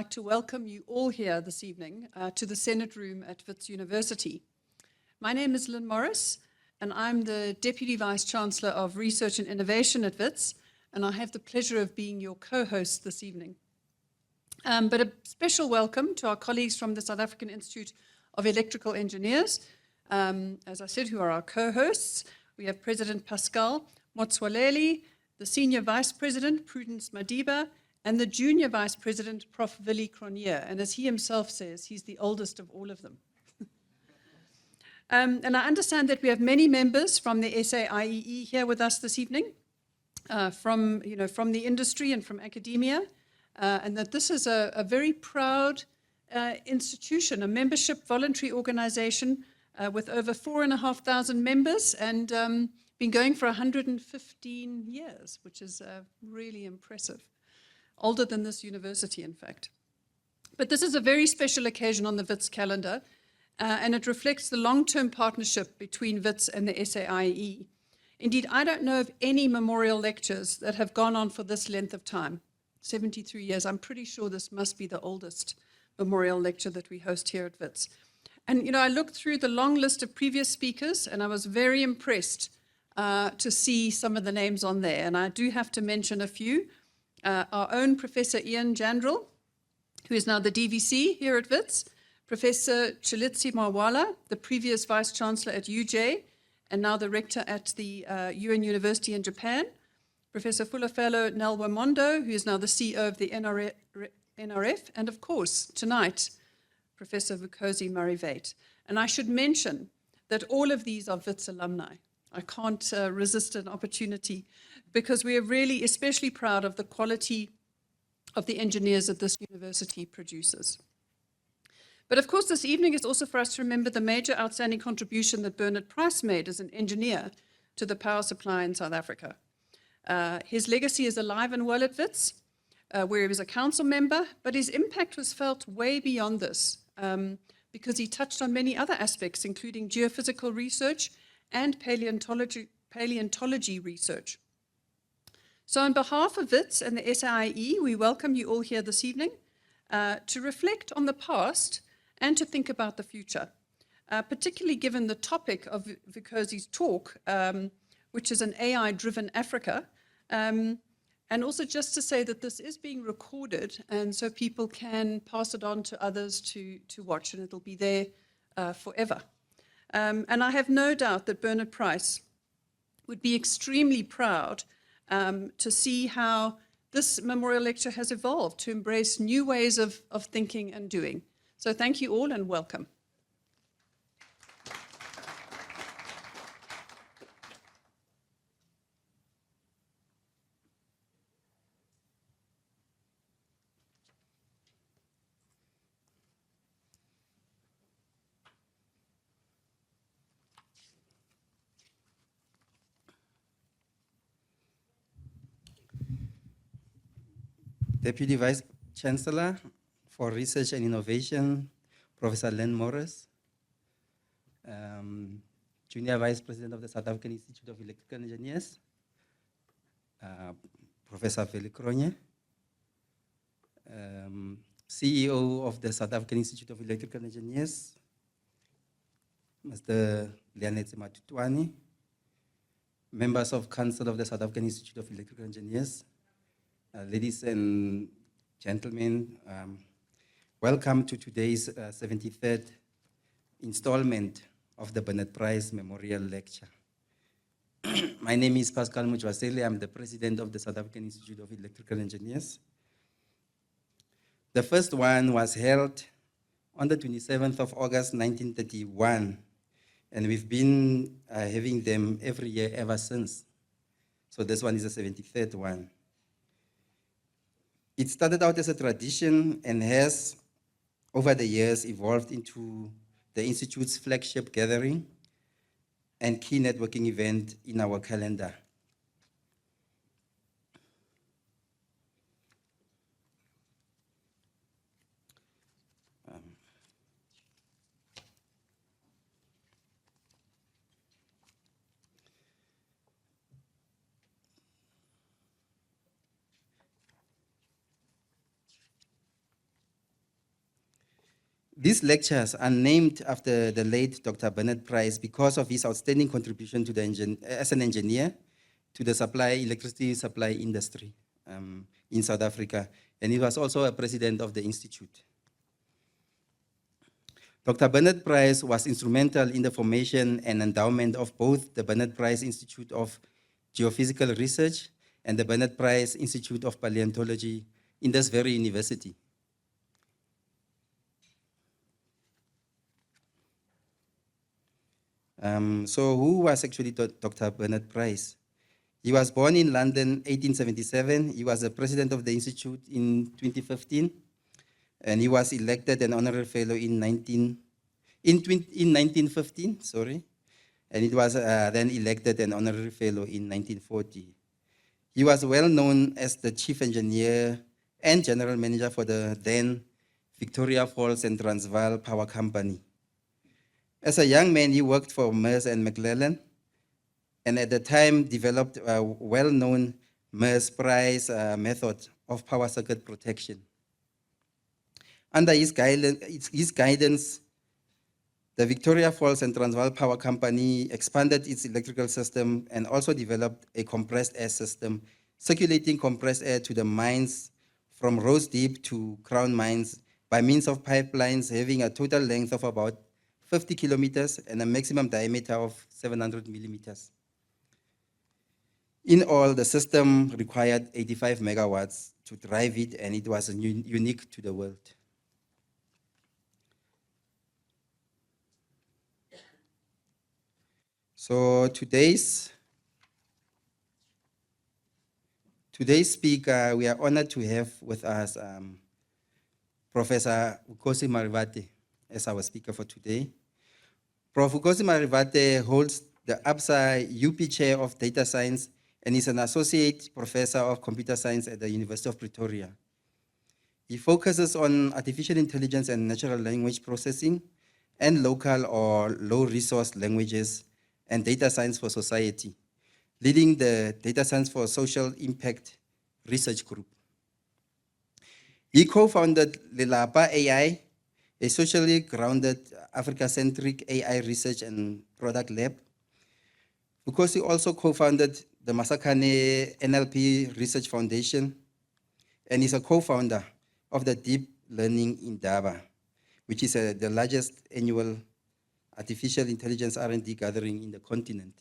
like to welcome you all here this evening to the Senate Room at Wits University. My name is Lynn Morris, and I'm the Deputy Vice-Chancellor of Research and Innovation at Wits, and I have the pleasure of being your co-host this evening. But a special welcome to our colleagues from the South African Institute of Electrical Engineers, as I said, who are our co-hosts. We have President Pascal Motswaleli, the Senior Vice President, Prudence Madiba, and the Junior Vice President, Prof Vukosi. And as he himself says, he's the oldest of all of them. And I understand that we have many members from the SAIEE here with us this evening, from the industry and from academia, and that this is a very proud institution, a membership voluntary organization with over 4,500 members and been going for 115 years, which is really impressive. Older than this university, in fact. But this is a very special occasion on the Wits calendar, and it reflects the long-term partnership between Wits and the SAIEE. Indeed, I don't know of any memorial lectures that have gone on for this length of time, 73 years. I'm pretty sure this must be the oldest memorial lecture that we host here at Wits. And, I looked through the long list of previous speakers, and I was very impressed to see some of the names on there. And I do have to mention a few. Our own Professor Ian Jandrell, who is now the DVC here at Wits, Professor Chilitsi Mawala, the previous Vice-Chancellor at UJ, and now the Rector at the UN University in Japan, Professor Fulafelo Nelwamondo, who is now the CEO of the NRF, and of course, tonight, Professor Vukosi Marivate. And I should mention that all of these are Wits alumni. I can't resist an opportunity because we are really especially proud of the quality of the engineers that this university produces. But of course, this evening is also for us to remember the major outstanding contribution that Bernard Price made as an engineer to the power supply in South Africa. His legacy is alive and well at Wits, where he was a council member, but his impact was felt way beyond this because he touched on many other aspects, including geophysical research and paleontology research. So on behalf of Wits and the SAIEE, we welcome you all here this evening to reflect on the past and to think about the future, particularly given the topic of Vukosi's talk, which is an AI-driven Africa, and also just to say that this is being recorded, and so people can pass it on to others to watch, and it'll be there forever. And I have no doubt that Bernard Price would be extremely proud to see how this memorial lecture has evolved to embrace new ways of thinking and doing. So thank you all and welcome. Deputy Vice Chancellor for Research and Innovation, Professor Lynn Morris, Junior Vice President of the South African Institute of Electrical Engineers, Professor Vukosi, CEO of the South African Institute of Electrical Engineers, Mr. Leonetse Matutwani, members of Council of the South African Institute of Electrical Engineers, ladies and gentlemen, welcome to today's 73rd installment of the Bernard Price Memorial Lecture. My name is Pascal Motswaleli. I'm the president of the South African Institute of Electrical Engineers. The first one was held on the 27th of August, 1931, and we've been having them every year ever since. So this one is the 73rd one. It started out as a tradition and has, over the years, evolved into the Institute's flagship gathering and key networking event in our calendar. These lectures are named after the late Dr. Bernard Price because of his outstanding contribution to as an engineer to the electricity supply industry in South Africa. And he was also a president of the institute. Dr. Bernard Price was instrumental in the formation and endowment of both the Bernard Price Institute of Geophysical Research and the Bernard Price Institute of Paleontology in this very university. So who was actually Dr. Bernard Price? He was born in London, 1877. He was the president of the institute in 2015, and he was elected an honorary fellow in 1915, sorry, and it was then elected an honorary fellow in 1940. He was well known as the chief engineer and general manager for the then Victoria Falls and Transvaal Power Company. As a young man, he worked for Mears and McClellan, and at the time developed a well-known Mears-Price method of power circuit protection. Under his guidance, the Victoria Falls and Transvaal Power Company expanded its electrical system and also developed a compressed air system, circulating compressed air to the mines from Rose Deep to Crown Mines by means of pipelines having a total length of about 50 kilometers and a maximum diameter of 700 millimeters. In all, the system required 85 megawatts to drive it, and it was unique to the world. So today's speaker, we are honored to have with us Professor Vukosi Marivate as our speaker for today. Prof Vukosi Marivate holds the ABSA UP Chair of Data Science and is an Associate Professor of Computer Science at the University of Pretoria. He focuses on artificial intelligence and natural language processing and local or low-resource languages and data science for society, leading the Data Science for Social Impact research group. He co-founded Lelapa AI, a socially grounded Africa-centric AI research and product lab. Vukosi also co-founded the Masakane NLP Research Foundation and is a co-founder of the Deep Learning Indaba, which is the largest annual artificial intelligence R&D gathering in the continent.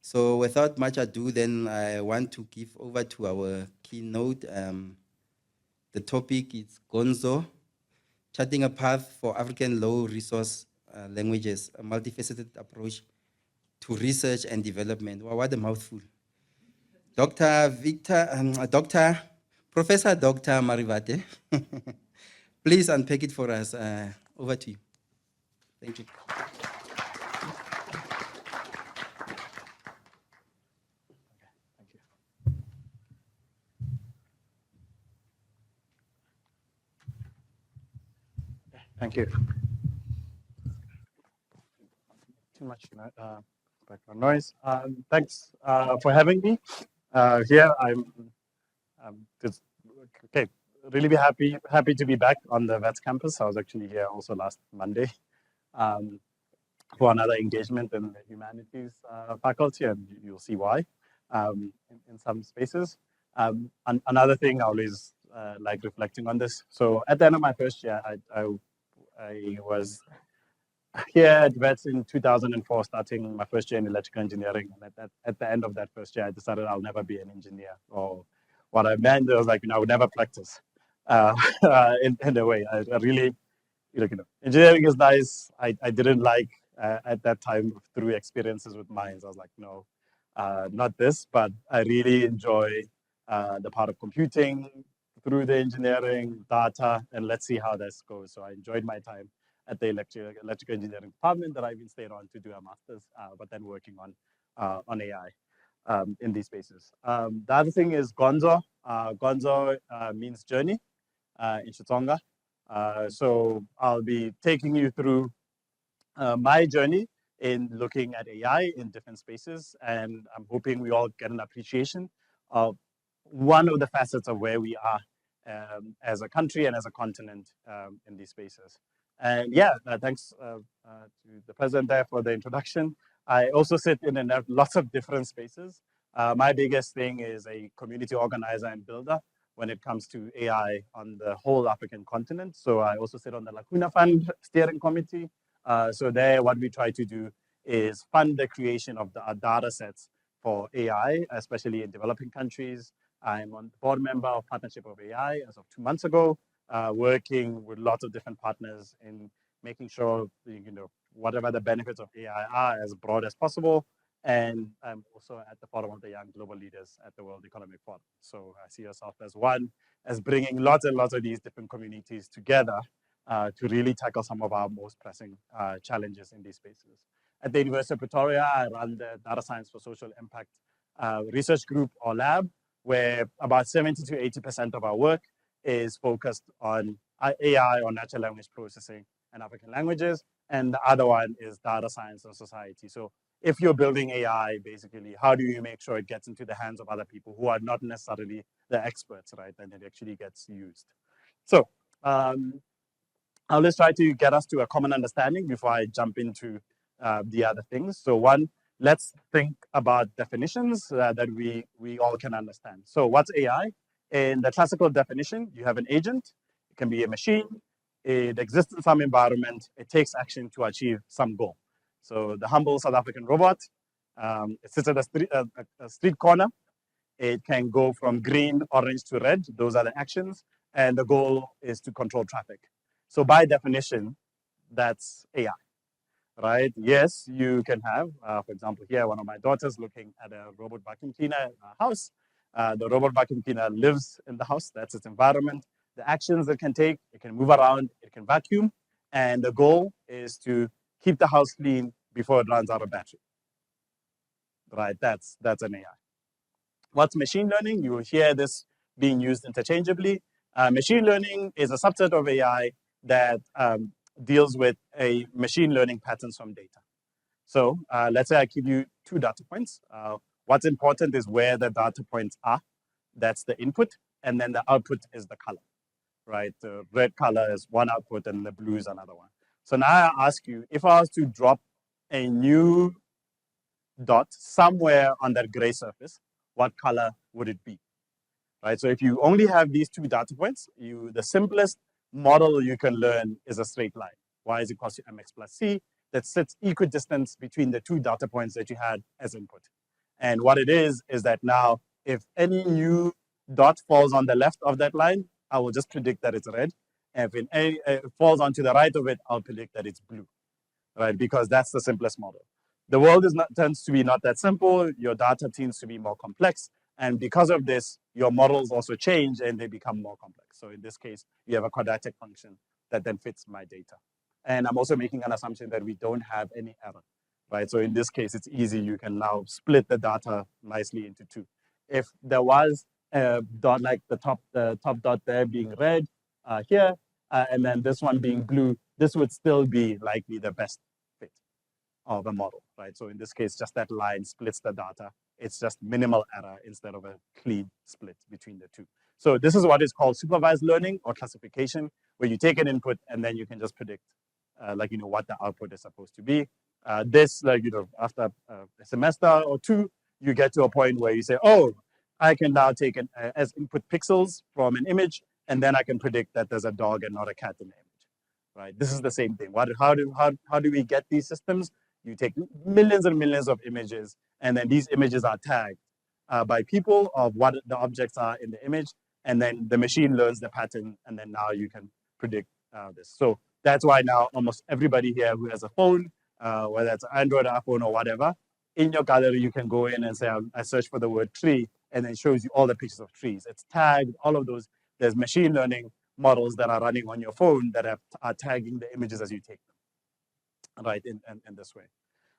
So without much ado, then I want to give over to our keynote. The topic is Gonzo, Charting a Path for African Low-Resource Languages, a multifaceted approach to research and development. Wow, what a mouthful. Professor Dr. Marivate, please unpack it for us. Over to you. Thank you. Thank you. Too much background noise. Thanks for having me here. I'm just really be happy to be back on the Wits campus. I was actually here also last Monday for another engagement in the humanities faculty, and you'll see why in some spaces. Another thing, I always like reflecting on this. So at the end of my first year, I was here at Wits in 2004, starting my first year in electrical engineering. And at the end of that first year, I decided I'll never be an engineer. Or what I meant was I would never practice in a way. I really, engineering is nice. I didn't like at that time through experiences with mines. I was like, no, not this. But I really enjoy the part of computing, through the engineering, data, and let's see how this goes. So I enjoyed my time at the electrical engineering department that I've been staying on to do a master's, but then working on AI in these spaces. The other thing is Gonzo. Gonzo means journey in Xitsonga. So I'll be taking you through my journey in looking at AI in different spaces, and I'm hoping we all get an appreciation of one of the facets of where we are as a country and as a continent in these spaces. And yeah, thanks to the president there for the introduction. I also sit in lots of different spaces. My biggest thing is a community organizer and builder when it comes to AI on the whole African continent. So I also sit on the Lacuna Fund Steering Committee. So there, what we try to do is fund the creation of the data sets for AI, especially in developing countries. I'm on the board member of Partnership of AI as of 2 months ago, working with lots of different partners in making sure, whatever the benefits of AI are as broad as possible. And I'm also at the forum of the young global leaders at the World Economic Forum. So I see yourself as bringing lots and lots of these different communities together to really tackle some of our most pressing challenges in these spaces. At the University of Pretoria, I run the Data Science for Social Impact research group or lab, where about 70 to 80% of our work is focused on AI or natural language processing and African languages. And the other one is data science and society. So if you're building AI, basically, how do you make sure it gets into the hands of other people who are not necessarily the experts, right? And it actually gets used. So I'll just try to get us to a common understanding before I jump into the other things. So one, let's think about definitions that we all can understand. So what's AI? In the classical definition, you have an agent. It can be a machine. It exists in some environment. It takes action to achieve some goal. So the humble South African robot, it sits at a street corner. It can go from green, orange to red. Those are the actions. And the goal is to control traffic. So by definition, that's AI, right? Yes, you can have, for example, here, one of my daughters looking at a robot vacuum cleaner in our house. The robot vacuum cleaner lives in the house. That's its environment. The actions it can take, it can move around, it can vacuum. And the goal is to keep the house clean before it runs out of battery, right? That's an AI. What's machine learning? You will hear this being used interchangeably. Machine learning is a subset of AI that deals with a machine learning patterns from data. So let's say I give you 2 data points. What's important is where the data points are. That's the input. And then the output is the color, right? The red color is one output and the blue is another one. So now I ask you, if I was to drop a new dot somewhere on that gray surface, what color would it be? Right? So if you only have these 2 data points, the simplest model you can learn is a straight line. Y is equal to mx plus c that sits equidistant between the 2 data points that you had as input. And what it is that now, if any new dot falls on the left of that line, I will just predict that it's red. And if it falls onto the right of it, I'll predict that it's blue, right? Because that's the simplest model. The world tends to be not that simple. Your data tends to be more complex. And because of this, your models also change and they become more complex. So in this case, you have a quadratic function that then fits my data. And I'm also making an assumption that we don't have any error, right? So in this case, it's easy. You can now split the data nicely into 2. If there was a dot like the top dot there being red here, and then this one being blue, this would still be likely the best fit of a model, right? So in this case, just that line splits the data. It's just minimal error instead of a clean split between the 2. So this is what is called supervised learning or classification, where you take an input and then you can just predict, what the output is supposed to be. After a semester or 2, you get to a point where you say, oh, I can now take as input pixels from an image, and then I can predict that there's a dog and not a cat in the image, right? This is the same thing. How do we get these systems? You take millions and millions of images, and then these images are tagged by people of what the objects are in the image, and then the machine learns the pattern, and then now you can predict this. So that's why now almost everybody here who has a phone, whether it's an Android iPhone or whatever, in your gallery you can go in and say, I search for the word tree, and then it shows you all the pictures of trees. It's tagged, all of those. There's machine learning models that are running on your phone that are tagging the images as you take them, right, in this way.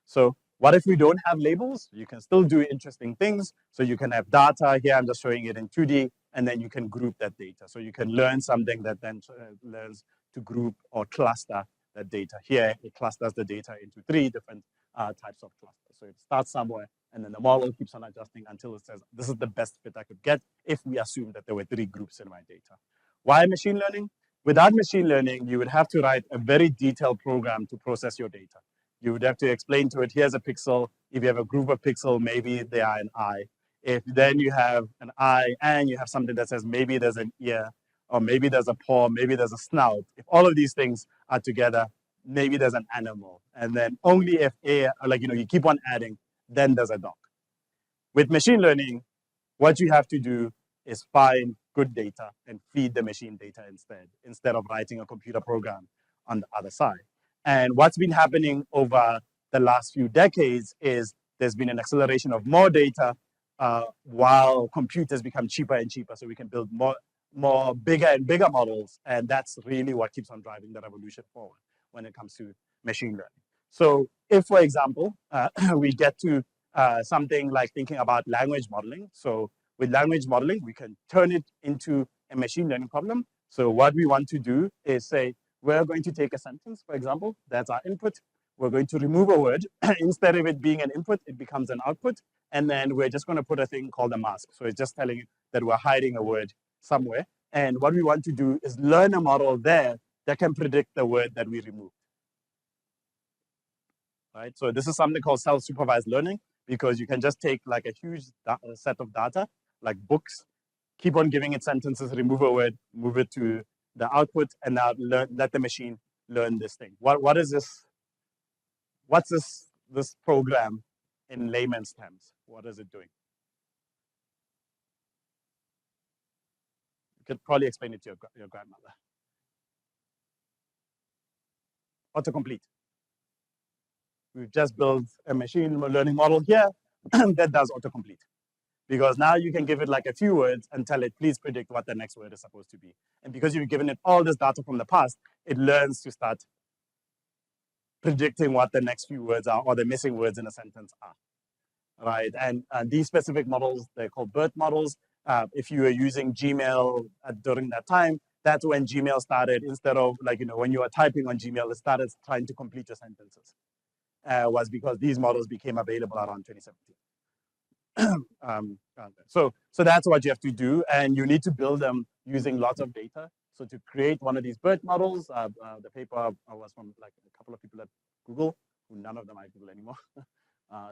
So what if we don't have labels? You can still do interesting things. So you can have data here. I'm just showing it in 2D, and then you can group that data. So you can learn something that then learns to group or cluster that data. Here, it clusters the data into 3 different types of clusters. So it starts somewhere, and then the model keeps on adjusting until it says, this is the best fit I could get if we assume that there were 3 groups in my data. Why machine learning? Without machine learning, you would have to write a very detailed program to process your data. You would have to explain to it, here's a pixel. If you have a group of pixels, maybe they are an eye. If then you have an eye and you have something that says maybe there's an ear, or maybe there's a paw, maybe there's a snout. If all of these things are together, maybe there's an animal. And then only if you keep on adding, then there's a dog. With machine learning, what you have to do is find good data and feed the machine data instead of writing a computer program on the other side. And what's been happening over the last few decades is there's been an acceleration of more data while computers become cheaper and cheaper, so we can build more bigger and bigger models. And that's really what keeps on driving the revolution forward when it comes to machine learning. So if, for example, we get to something like thinking about language modeling. So with language modeling, we can turn it into a machine learning problem. So what we want to do is say, we're going to take a sentence, for example, that's our input. We're going to remove a word. Instead of it being an input, it becomes an output. And then we're just going to put a thing called a mask. So it's just telling you that we're hiding a word somewhere. And what we want to do is learn a model there that can predict the word that we removed. Right? So this is something called self-supervised learning, because you can just take like a huge set of data, like books, keep on giving it sentences, remove a word, move it to the output, and now let the machine learn this thing. What is this? What's this program in layman's terms? What is it doing? You could probably explain it to your grandmother. Autocomplete. We've just built a machine learning model here that does autocomplete. Because now you can give it like a few words and tell it, please predict what the next word is supposed to be. And because you've given it all this data from the past, it learns to start predicting what the next few words are, or the missing words in a sentence are. Right? And these specific models, they're called BERT models. If you were using Gmail during that time, that's when Gmail started. Instead of when you were typing on Gmail, it started trying to complete your sentences. Was because these models became available around 2017. So that's what you have to do, and you need to build them using lots of data. So to create one of these BERT models, the paper was from like a couple of people at Google, who none of them are at Google anymore.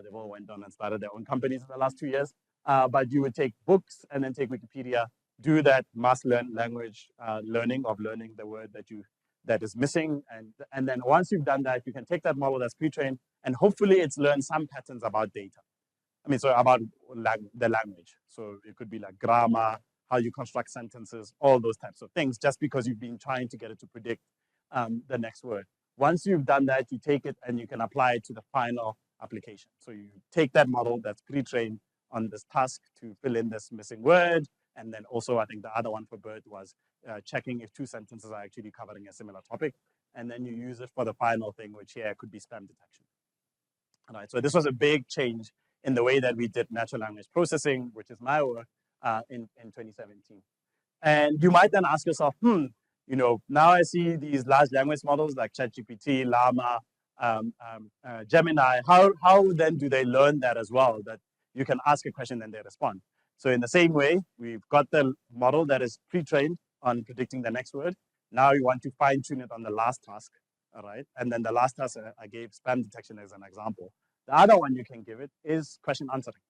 They've all went on and started their own companies in the last 2 years. But you would take books and then take Wikipedia, do that mass language learning of learning the word that is missing, and then once you've done that, you can take that model that's pre-trained, and hopefully it's learned some patterns about data. About the language. So it could be like grammar, how you construct sentences, all those types of things, just because you've been trying to get it to predict the next word. Once you've done that, you take it and you can apply it to the final application. So you take that model that's pre-trained on this task to fill in this missing word. And then also, I think the other one for BERT was checking if two sentences are actually covering a similar topic. And then you use it for the final thing, which here could be spam detection. All right, so this was a big change in the way that we did natural language processing, which is my work, in 2017. And you might then ask yourself, now I see these large language models like ChatGPT, Llama, Gemini. How then do they learn that as well? That you can ask a question and they respond. So in the same way, we've got the model that is pre-trained on predicting the next word. Now you want to fine-tune it on the last task, all right? And then the last task, I gave spam detection as an example. The other one you can give it is question answering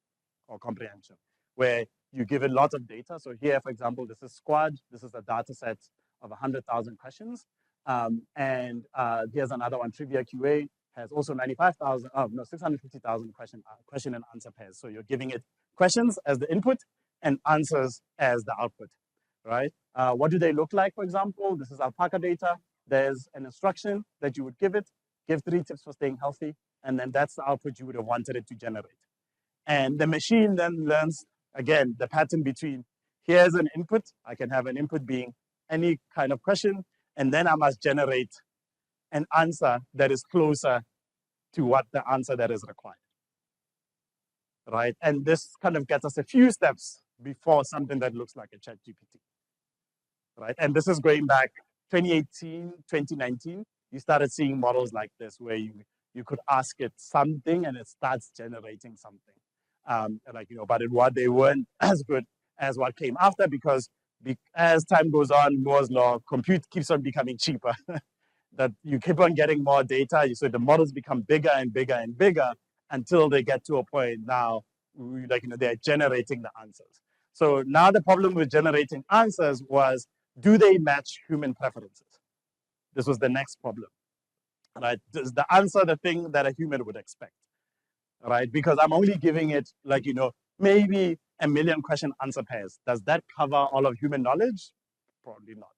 or comprehension, where you give it lots of data. So here, for example, this is Squad. This is a data set of 100,000 questions. And here's another one, Trivia QA, has also 650,000 question and answer pairs. So you're giving it questions as the input and answers as the output, right? What do they look like, for example? This is alpaca data. There's an instruction that you would give it, give 3 tips for staying healthy, and then that's the output you would have wanted it to generate. And the machine then learns, again, the pattern between here's an input. I can have an input being any kind of question, and then I must generate an answer that is closer to what the answer that is required, right? And this kind of gets us a few steps before something that looks like a ChatGPT, right? And this is going back 2018, 2019. You started seeing models like this where you could ask it something and it starts generating something. But they weren't as good as what came after, because as time goes on, Moore's law, compute keeps on becoming cheaper. That you keep on getting more data, so the models become bigger and bigger and bigger until they get to a point now, they're generating the answers. So now the problem with generating answers was, do they match human preferences? This was the next problem, right? Does the answer the thing that a human would expect, right? Because I'm only giving it maybe a million question answer pairs. Does that cover all of human knowledge? Probably not.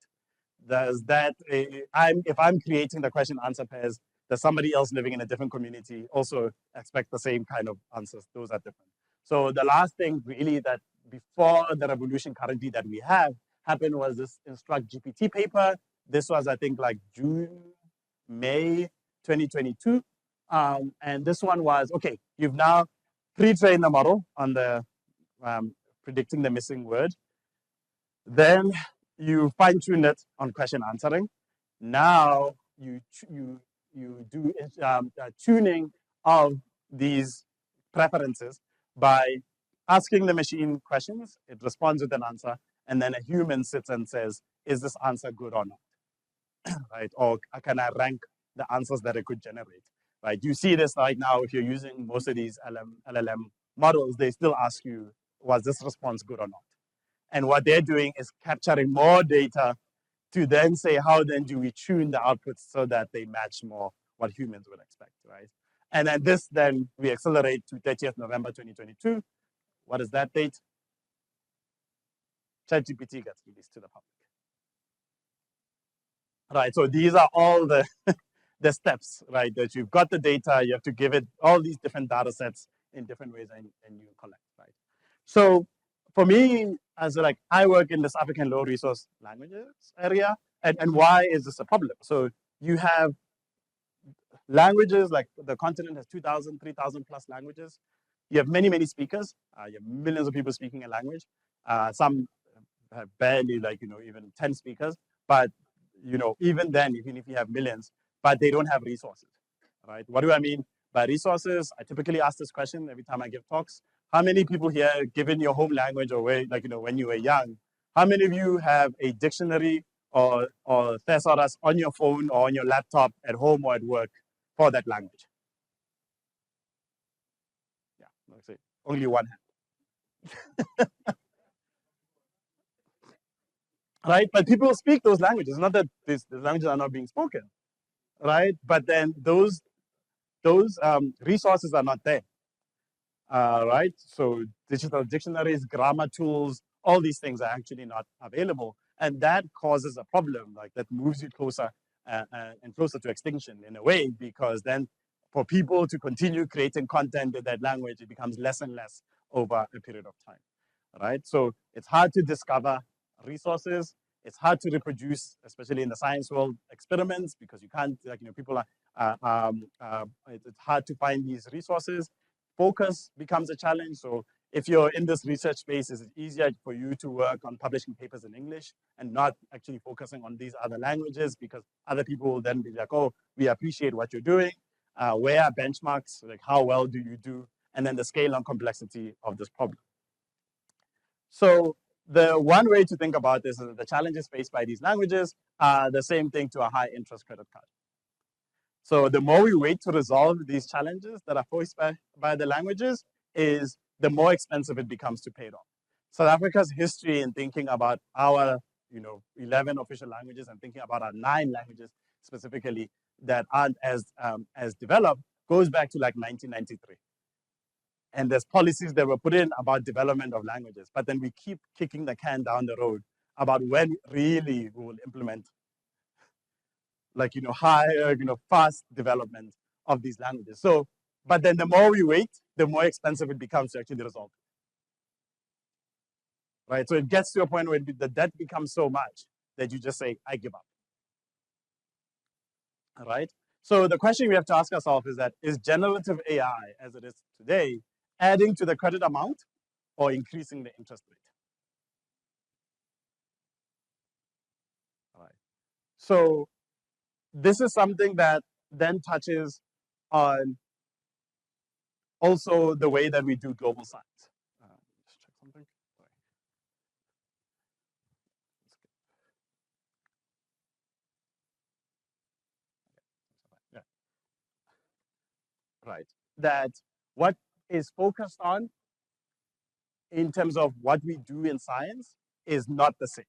Does that, if I'm creating the question answer pairs, does somebody else living in a different community also expect the same kind of answers? Those are different. So the last thing really that before the revolution currently that we have happened was this Instruct GPT paper. This was, I think, like May 2022. And this one was, okay, you've now pre-trained the model on the predicting the missing word. Then you fine-tune it on question answering. Now you do tuning of these preferences by asking the machine questions. It responds with an answer, and then a human sits and says, is this answer good or not? Right? Or can I rank the answers that it could generate? Right? You see this right now if you're using most of these LLM models, they still ask you, was this response good or not? And what they're doing is capturing more data to then say, how then do we tune the outputs so that they match more what humans would expect, right? And then we accelerate to 30th November 2022. What is that date? ChatGPT gets released to the public. Right, so these are all the the steps, right? That you've got the data, you have to give it all these different data sets in different ways, and you collect, right? So for me, I work in this African low resource languages area, and why is this a problem? So you have languages, like the continent has 2,000, 3,000 plus languages. You have many, many speakers. You have millions of people speaking a language. Some have barely, even 10 speakers. But, even then, even if you have millions, but they don't have resources, right? What do I mean by resources? I typically ask this question every time I give talks. How many people here, given your home language or when you were young, how many of you have a dictionary or thesaurus on your phone or on your laptop at home or at work for that language? Yeah, let's say only one hand. Right? But people speak those languages. Not that these languages are not being spoken, right? But then those resources are not there, right? So digital dictionaries, grammar tools, all these things are actually not available, and that causes a problem, that moves you closer and closer to extinction in a way, because then for people to continue creating content in that language, it becomes less and less over a period of time, right? So it's hard to discover resources. It's hard to reproduce, especially in the science world, experiments, because you can't, people are, it's hard to find these resources. Focus becomes a challenge. So if you're in this research space, it's easier for you to work on publishing papers in English and not actually focusing on these other languages, because other people will then be like, oh, we appreciate what you're doing. Where are benchmarks? Like, how well do you do? And then the scale and complexity of this problem. So the one way to think about this is that the challenges faced by these languages are the same thing to a high interest credit card. So the more we wait to resolve these challenges that are faced by the languages, is the more expensive it becomes to pay it off. South Africa's history in thinking about our 11 official languages and thinking about our 9 languages specifically that aren't as developed goes back to 1993. And there's policies that were put in about development of languages, but then we keep kicking the can down the road about when really we will implement higher, fast development of these languages. So, but then the more we wait, the more expensive it becomes to actually resolve. Right? So it gets to a point where the debt becomes so much that you just say, I give up. All right? So the question we have to ask ourselves is that, is generative AI, as it is today, adding to the credit amount or increasing the interest rate? All right. So this is something that then touches on also the way that we do global science. Just check something. right? That what is focused on in terms of what we do in science is not the same.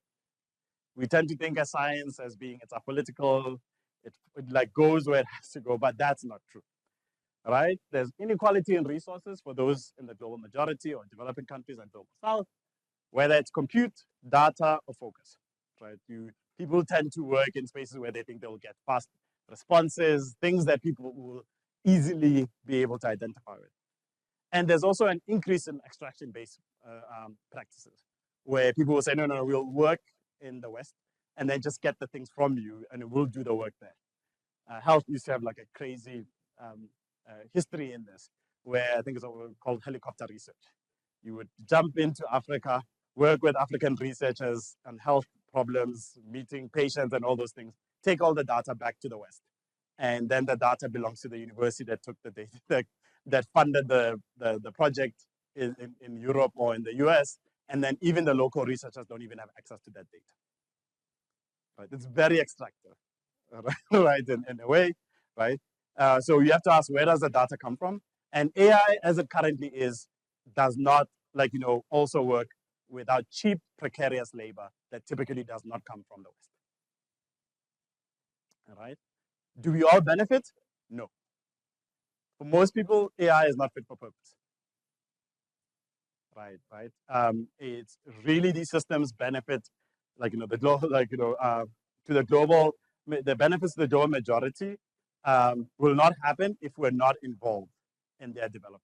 We tend to think of science as being it's apolitical, it like goes where it has to go, but that's not true, right? There's inequality in resources for those in the global majority or developing countries and global south, whether it's compute, data, or focus, right? People tend to work in spaces where they think they'll get fast responses, things that people will easily be able to identify with. And there's also an increase in extraction-based practices, where people will say, no, we'll work in the West and then just get the things from you and we'll do the work there. Health used to have like a crazy history in this, where I think it's called helicopter research. You would jump into Africa, work with African researchers on health problems, meeting patients and all those things, take all the data back to the West. And then the data belongs to the university that took the data, that funded the project in Europe or in the US. And then even the local researchers don't even have access to that data. Right? It's very extractive, right, in a way, right? So you have to ask, where does the data come from? And AI, as it currently is, does not, also work without cheap, precarious labor that typically does not come from the West. All right? Do we all benefit? No. For most people, AI is not fit for purpose. Right. It's really these systems benefit, the global, to the global. The benefits to the global majority will not happen if we're not involved in their development.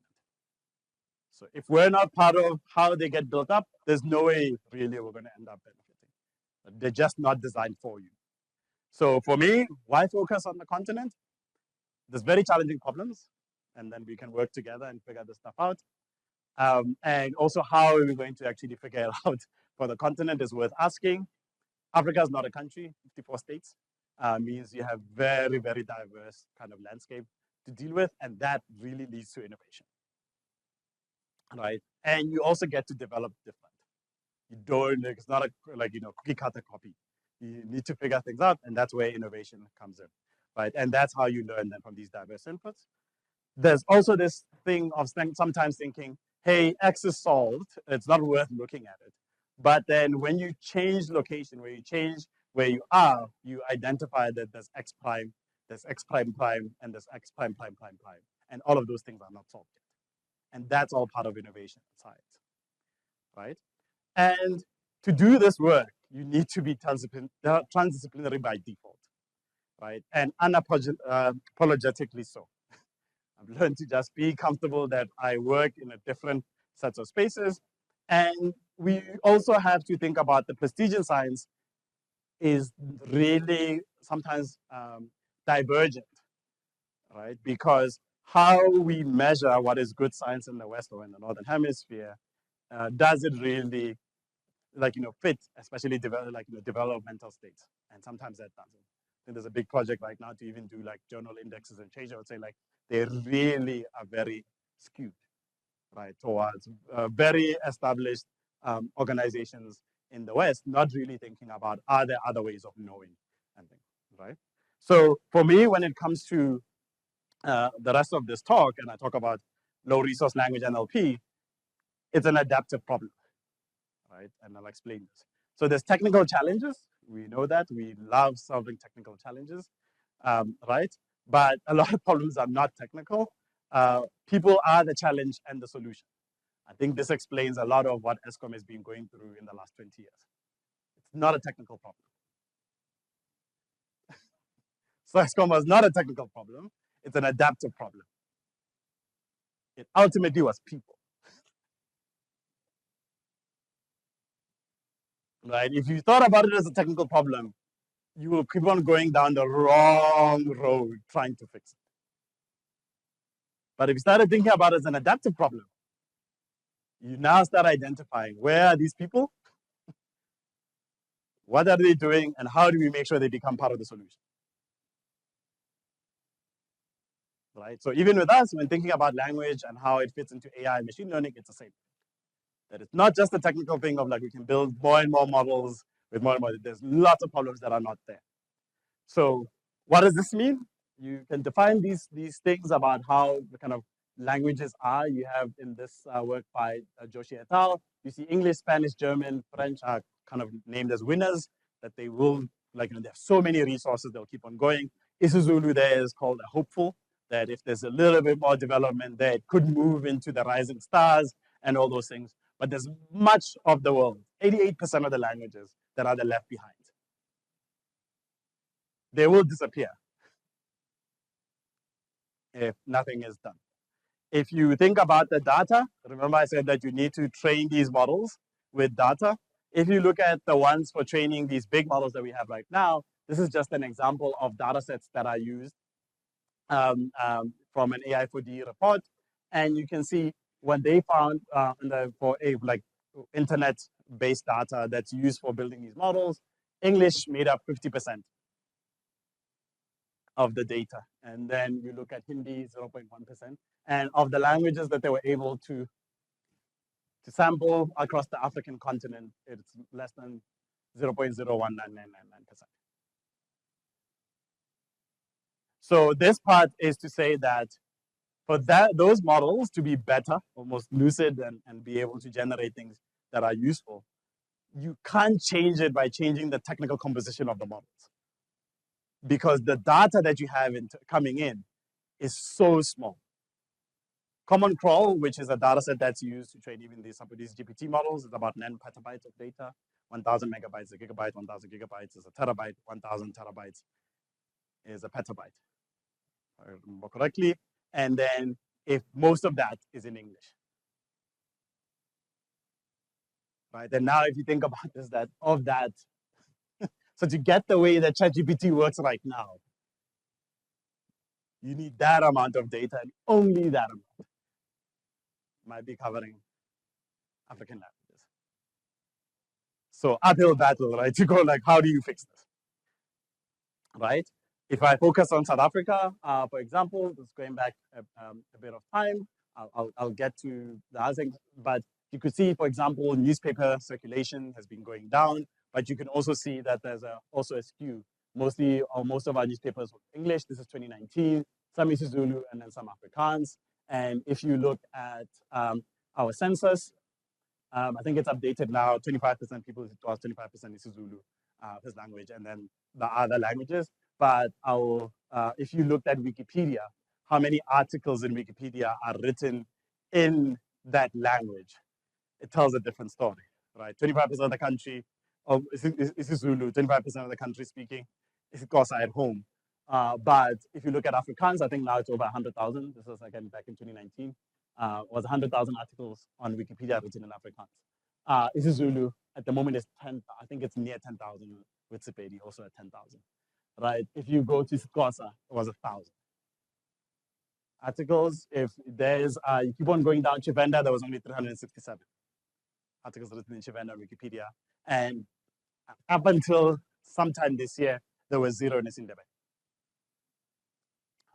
So if we're not part of how they get built up, there's no way really we're going to end up benefiting. They're just not designed for you. So for me, why focus on the continent? There's very challenging problems, and then we can work together and figure this stuff out. And also, how are we going to actually figure it out for the continent is worth asking. Africa is not a country, 54 states, means you have very, very diverse kind of landscape to deal with, and that really leads to innovation, right? And you also get to develop different. You don't, it's not a cookie cutter copy. You need to figure things out, and that's where innovation comes in, right? And that's how you learn then from these diverse inputs. There's also this thing of sometimes thinking, hey, X is solved, it's not worth looking at it. But then when you change location, where you change where you are, you identify that there's X prime, there's X prime prime, and there's X prime prime prime prime. And all of those things are not solved yet. And that's all part of innovation in science, right? And to do this work, you need to be transdisciplinary by default, right? And unapologetically so. I've learned to just be comfortable that I work in a different sets of spaces. And we also have to think about the prestige in science is really sometimes divergent, right? Because how we measure what is good science in the West or in the Northern Hemisphere, does it really fit, especially developmental states? And sometimes that doesn't. I think there's a big project right now to even do journal indexes and change. I would say they really are very skewed, right, towards very established organizations in the West, not really thinking about are there other ways of knowing and things, right? So for me, when it comes to the rest of this talk, and I talk about low resource language NLP, it's an adaptive problem, right? And I'll explain this. So there's technical challenges. We know that. We love solving technical challenges, right? But a lot of problems are not technical. People are the challenge and the solution. I think this explains a lot of what ESCOM has been going through in the last 20 years. It's not a technical problem. So ESCOM was not a technical problem. It's an adaptive problem. It ultimately was people. Right? If you thought about it as a technical problem, you will keep on going down the wrong road trying to fix it. But if you started thinking about it as an adaptive problem, you now start identifying where are these people, what are they doing, and how do we make sure they become part of the solution? Right? So even with us, when thinking about language and how it fits into AI and machine learning, it's the same. That it's not just a technical thing of we can build more and more models with more and more. There's lots of problems that are not there. So what does this mean? you can define these things about how the kind of languages are. You have in this work by Joshi et al. You see English, Spanish, German, French are kind of named as winners, that they will, like, they have so many resources, they'll keep on going. isiZulu there is called a hopeful, that if there's a little bit more development there, it could move into the rising stars and all those things. But there's much of the world, 88% of the languages that are left behind. They will disappear if nothing is done. If you think about the data, remember I said that you need to train these models with data. If you look at the ones for training these big models that we have right now, this is just an example of data sets that are used from an AI4D report. And you can see what they found for internet-based data that's used for building these models. English made up 50% of the data. And then you look at Hindi, 0.1%. And of the languages that they were able to sample across the African continent, it's less than 0.019999%. So this part is to say that for those models to be better, almost lucid, and be able to generate things that are useful, you can't change it by changing the technical composition of the models, because the data that you have coming in is so small. Common Crawl, which is a data set that's used to train even some of these GPT models, is about 9 petabytes of data. 1,000 megabytes, a gigabyte, 1,000 gigabytes is a terabyte, 1,000 terabytes is a petabyte, if I remember correctly. And then if most of that is in English. Right, and now if you think about this, that of that, so to get the way that ChatGPT works right now, you need that amount of data, and only that amount might be covering African languages. So uphill battle, right? To go like, how do you fix this, right? If I focus on South Africa, for example, just going back a bit of time, I'll get to the other things, but you could see, for example, newspaper circulation has been going down, but you can also see that there's also a skew. Most of our newspapers were English. This is 2019, some isiZulu, and then some Afrikaans. And if you look at our census, I think it's updated now, 25% people, it was 25% isiZulu, his language, and then the other languages. But if you looked at Wikipedia, how many articles in Wikipedia are written in that language? It tells a different story, right? 25% of the country is Zulu, 25% of the country speaking is Xhosa at home. But if you look at Afrikaans, I think now it's over 100,000. This was again back in 2019. Was 100,000 articles on Wikipedia written in Afrikaans. isiZulu at the moment is 10. I think it's near 10,000. With Sepedi also at 10,000. Right? If you go to Xhosa, it was 1,000 articles. If there's you keep on going down Chivenda, there was only 367 articles written in Chivenda on Wikipedia, and up until sometime this year, there was 0 in Isindebe.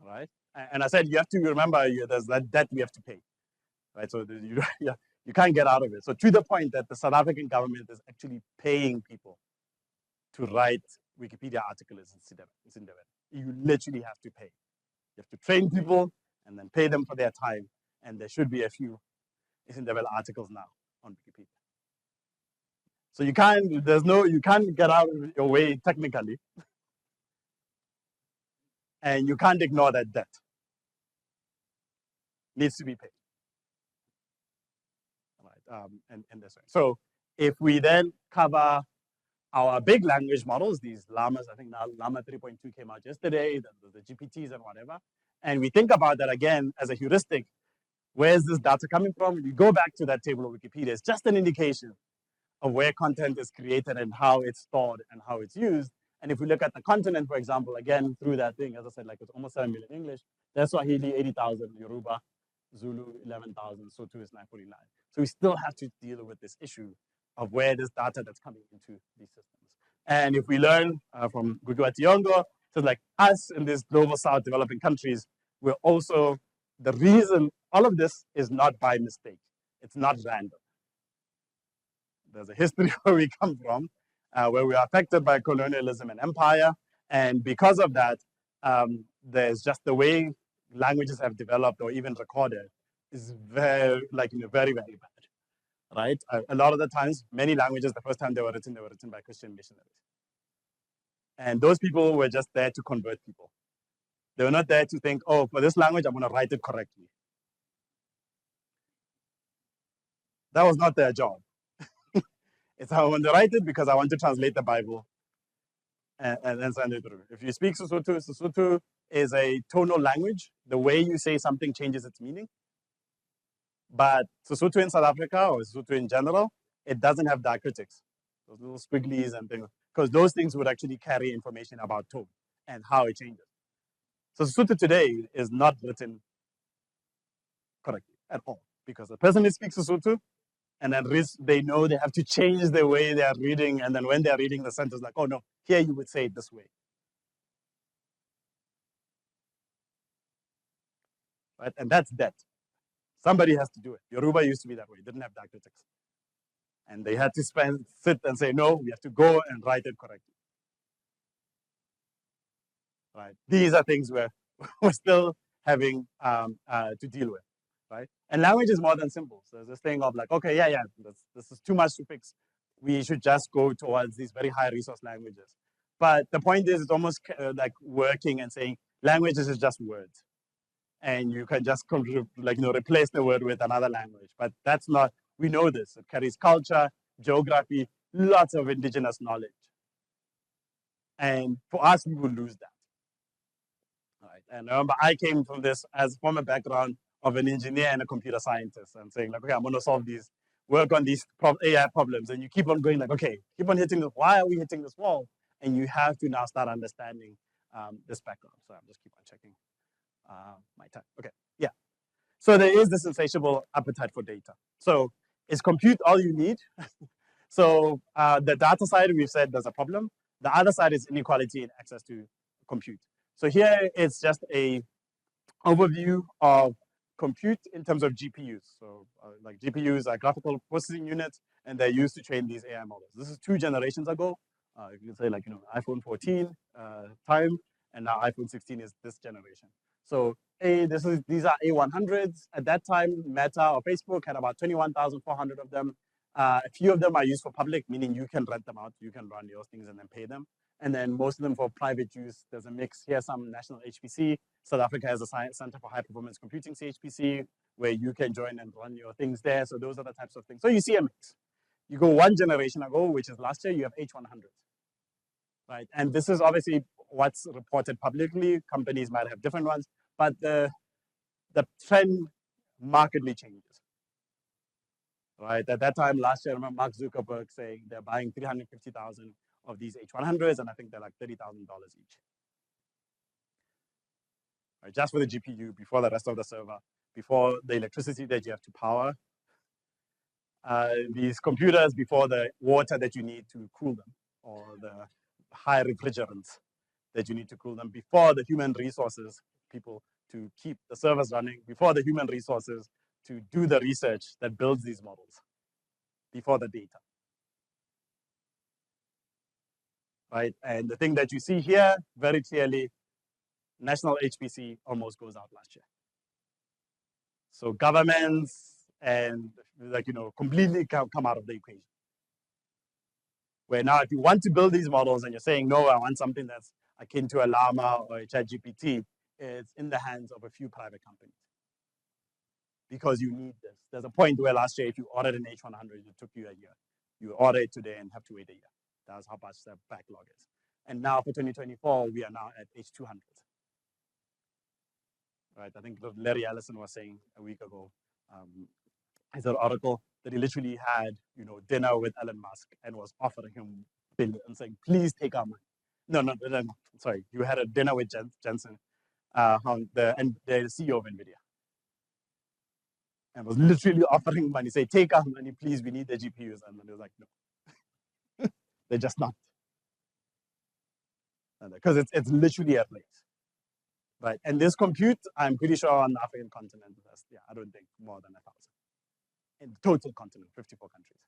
Right? And I said you have to remember there's that debt we have to pay. Right? So you can't get out of it. So to the point that the South African government is actually paying people to write Wikipedia articles in Isindebe. You literally have to pay. You have to train people and then pay them for their time. And there should be a few Isindebe articles now on Wikipedia. So you can't get out of your way technically. And you can't ignore that debt. Needs to be paid. Right, and this way. So if we then cover our big language models, these llamas, I think now Llama 3.2 came out yesterday, the GPTs and whatever, and we think about that again as a heuristic, where's this data coming from? We go back to that table of Wikipedia. It's just an indication of where content is created and how it's stored and how it's used. And if we look at the continent, for example, again, through that thing, as I said, like it's almost 7 million English, there's Swahili, 80,000, Yoruba, Zulu, 11,000, Sotho is 949. So we still have to deal with this issue of where this data that's coming into these systems. And if we learn from Gugu Tiongo, so like us in these global South developing countries, we're also, the reason all of this is not by mistake. It's not random. There's a history where we come from, where we are affected by colonialism and empire. And because of that, there's just the way languages have developed or even recorded is very, very, very bad, right? A lot of the times, many languages, the first time they were written by Christian missionaries. And those people were just there to convert people. They were not there to think, oh, for this language, I'm going to write it correctly. That was not their job. It's I want to write it because I want to translate the Bible and then send it through. If you speak Sesotho, Sesotho is a tonal language. The way you say something changes its meaning. But Sesotho in South Africa, or Sesotho in general, it doesn't have diacritics, those little squigglies and things, because those things would actually carry information about tone and how it changes. So Sesotho today is not written correctly at all, because the person who speaks Sesotho, and then they know they have to change the way they are reading, and then when they are reading the sentence, like, oh no, here you would say it this way. Right? And that's debt. Somebody has to do it. Yoruba used to be that way, didn't have diacritics. And they had to sit and say, no, we have to go and write it correctly. Right? These are things we're still having to deal with, right? And language is more than symbols. There's this thing of like, okay, yeah, this is too much to fix. We should just go towards these very high resource languages. But the point is, it's almost like working and saying languages is just words. And you can just replace the word with another language. But that's not, we know this. It carries culture, geography, lots of indigenous knowledge. And for us, we will lose that. Right. And remember, I came from a background of an engineer and a computer scientist, and saying like, okay, I'm going to solve these, work on these AI problems. And you keep on going like, okay, keep on hitting this. Why are we hitting this wall? And you have to now start understanding this background. So I'm just keep on checking my time. Okay, yeah. So there is this insatiable appetite for data. So is compute all you need? So the data side, we've said there's a problem. The other side is inequality in access to compute. So here it's just a overview of compute in terms of GPUs. So like GPUs are graphical processing units, and they're used to train these AI models. This is 2 generations ago. You can say like, iPhone 14 time, and now iPhone 16 is this generation. So these are A100s. At that time, Meta or Facebook had about 21,400 of them. A few of them are used for public, meaning you can rent them out, you can run your things and then pay them. And then most of them for private use. There's a mix here, some national HPC. South Africa has a Center for High Performance Computing, CHPC, where you can join and run your things there. So those are the types of things. So you see a mix. You go 1 generation ago, which is last year, you have H100s, right? And this is obviously what's reported publicly. Companies might have different ones, but the trend markedly changes. Right, at that time last year, I remember Mark Zuckerberg saying they're buying 350,000 of these H100s, and I think they're like $30,000 each. Right, just for the GPU, before the rest of the server, before the electricity that you have to power these computers, before the water that you need to cool them, or the high refrigerants that you need to cool them, before the human resources, people to keep the servers running, before the human resources to do the research that builds these models, before the data. Right, and the thing that you see here very clearly, national HPC almost goes out last year. So governments and completely come out of the equation. Where now if you want to build these models and you're saying, no, I want something that's akin to a Llama or a ChatGPT, it's in the hands of a few private companies. Because you need this. There's a point where last year, if you ordered an H100, it took you a year. You order it today and have to wait a year. That's how much the backlog is. And now for 2024, we are now at H200. Right, I think Larry Ellison was saying a week ago, his article, that he literally had, dinner with Elon Musk and was offering him billions and saying, please take our money. No, sorry, you had a dinner with Jensen, the CEO of NVIDIA. And was literally offering money, say, take our money, please, we need the GPUs. And then he was like, no, they're just not. Because it's literally a place. Right, and this compute, I'm pretty sure on the African continent, I don't think more than 1,000. In the total continent, 54 countries.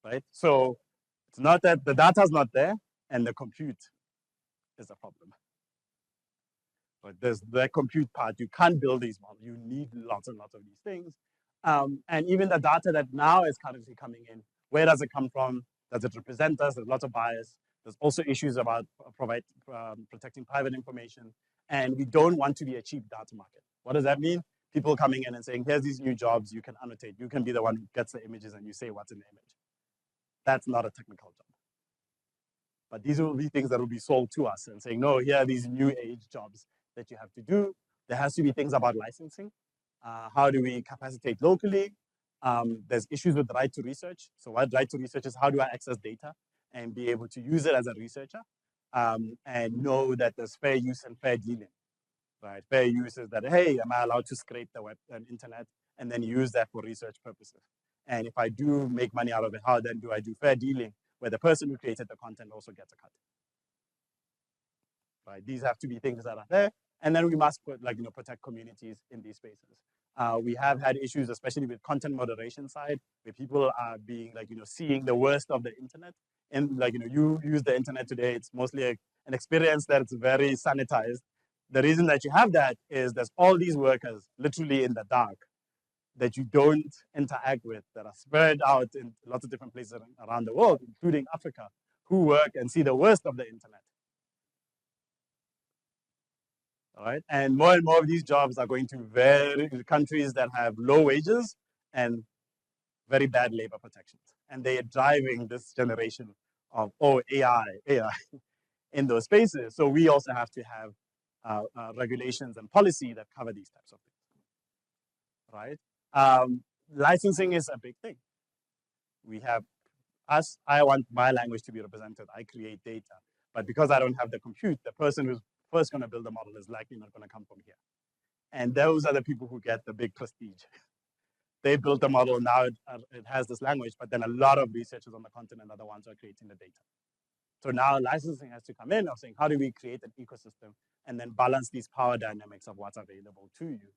Right, so it's not that the data's not there, and the compute is a problem. But there's the compute part. You can't build these models. You need lots and lots of these things. And even the data that now is currently coming in, where does it come from? Does it represent us? There's lots of bias. There's also issues about protecting private information. And we don't want to be a cheap data market. What does that mean? People coming in and saying, here's these new jobs, you can annotate. You can be the one who gets the images and you say what's in the image. That's not a technical job. But these will be things that will be sold to us and saying, no, here are these new age jobs that you have to do. There has to be things about licensing. How do we capacitate locally? There's issues with right to research. So what right to research is, how do I access data and be able to use it as a researcher and know that there's fair use and fair dealing, right? Fair use is that, hey, am I allowed to scrape the web and internet and then use that for research purposes? And if I do make money out of it, how then do I do fair dealing where the person who created the content also gets a cut? Right? These have to be things that are there. And then we must protect communities in these spaces. We have had issues, especially with content moderation side, where people are being seeing the worst of the internet. And you use the internet today, it's mostly an experience that's very sanitized. The reason that you have that is there's all these workers literally in the dark that you don't interact with, that are spread out in lots of different places around the world, including Africa, who work and see the worst of the internet. All right, and more of these jobs are going to countries that have low wages and very bad labor protections. And they are driving this generation of, AI in those spaces. So we also have to have regulations and policy that cover these types of things, right? Licensing is a big thing. We have I want my language to be represented. I create data. But because I don't have the compute, the person who's first going to build a model is likely not going to come from here. And those are the people who get the big prestige. They built a model, now it has this language, but then a lot of researchers on the continent are the ones who are creating the data. So now licensing has to come in of saying, how do we create an ecosystem and then balance these power dynamics of what's available to you?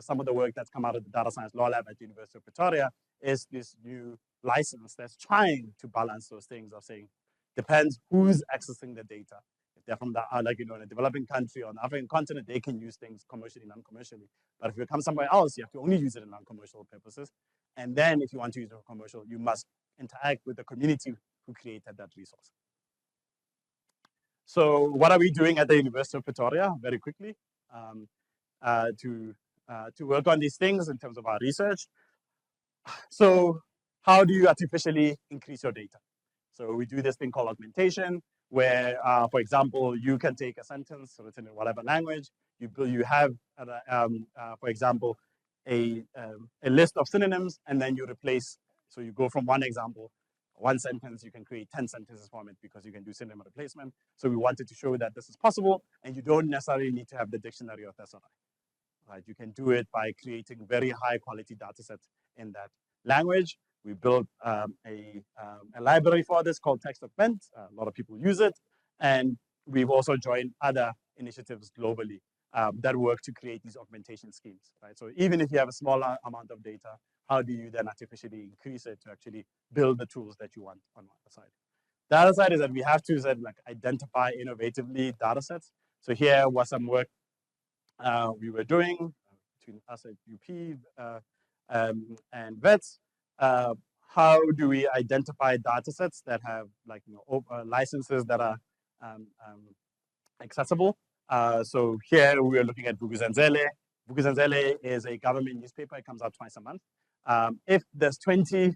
Some of the work that's come out of the Data Science Law Lab at the University of Pretoria is this new license that's trying to balance those things of saying, depends who's accessing the data. If they're from the, in a developing country or on the African continent, they can use things commercially, non-commercially. But if you come somewhere else, you have to only use it in non-commercial purposes. And then if you want to use it for commercial, you must interact with the community who created that resource. So what are we doing at the University of Pretoria? Very quickly, to work on these things in terms of our research. So how do you artificially increase your data? So we do this thing called augmentation, where, for example, you can take a sentence written in whatever language. You have, for example, a list of synonyms, and then you replace. So you go from one example, one sentence, you can create 10 sentences from it because you can do synonym replacement. So we wanted to show that this is possible, and you don't necessarily need to have the dictionary or thesaurus. Right? You can do it by creating very high quality data sets in that language. We built a library for this called Text Augment. A lot of people use it. And we've also joined other initiatives globally that work to create these augmentation schemes. Right? So even if you have a smaller amount of data, how do you then artificially increase it to actually build the tools that you want on one side? The other side is that we have to identify innovatively data sets. So here was some work we were doing between us at UP and Wits. How do we identify data sets that have licenses that are accessible? So here we are looking at Vukuzenzele. Vukuzenzele is a government newspaper. It comes out twice a month. If there's 20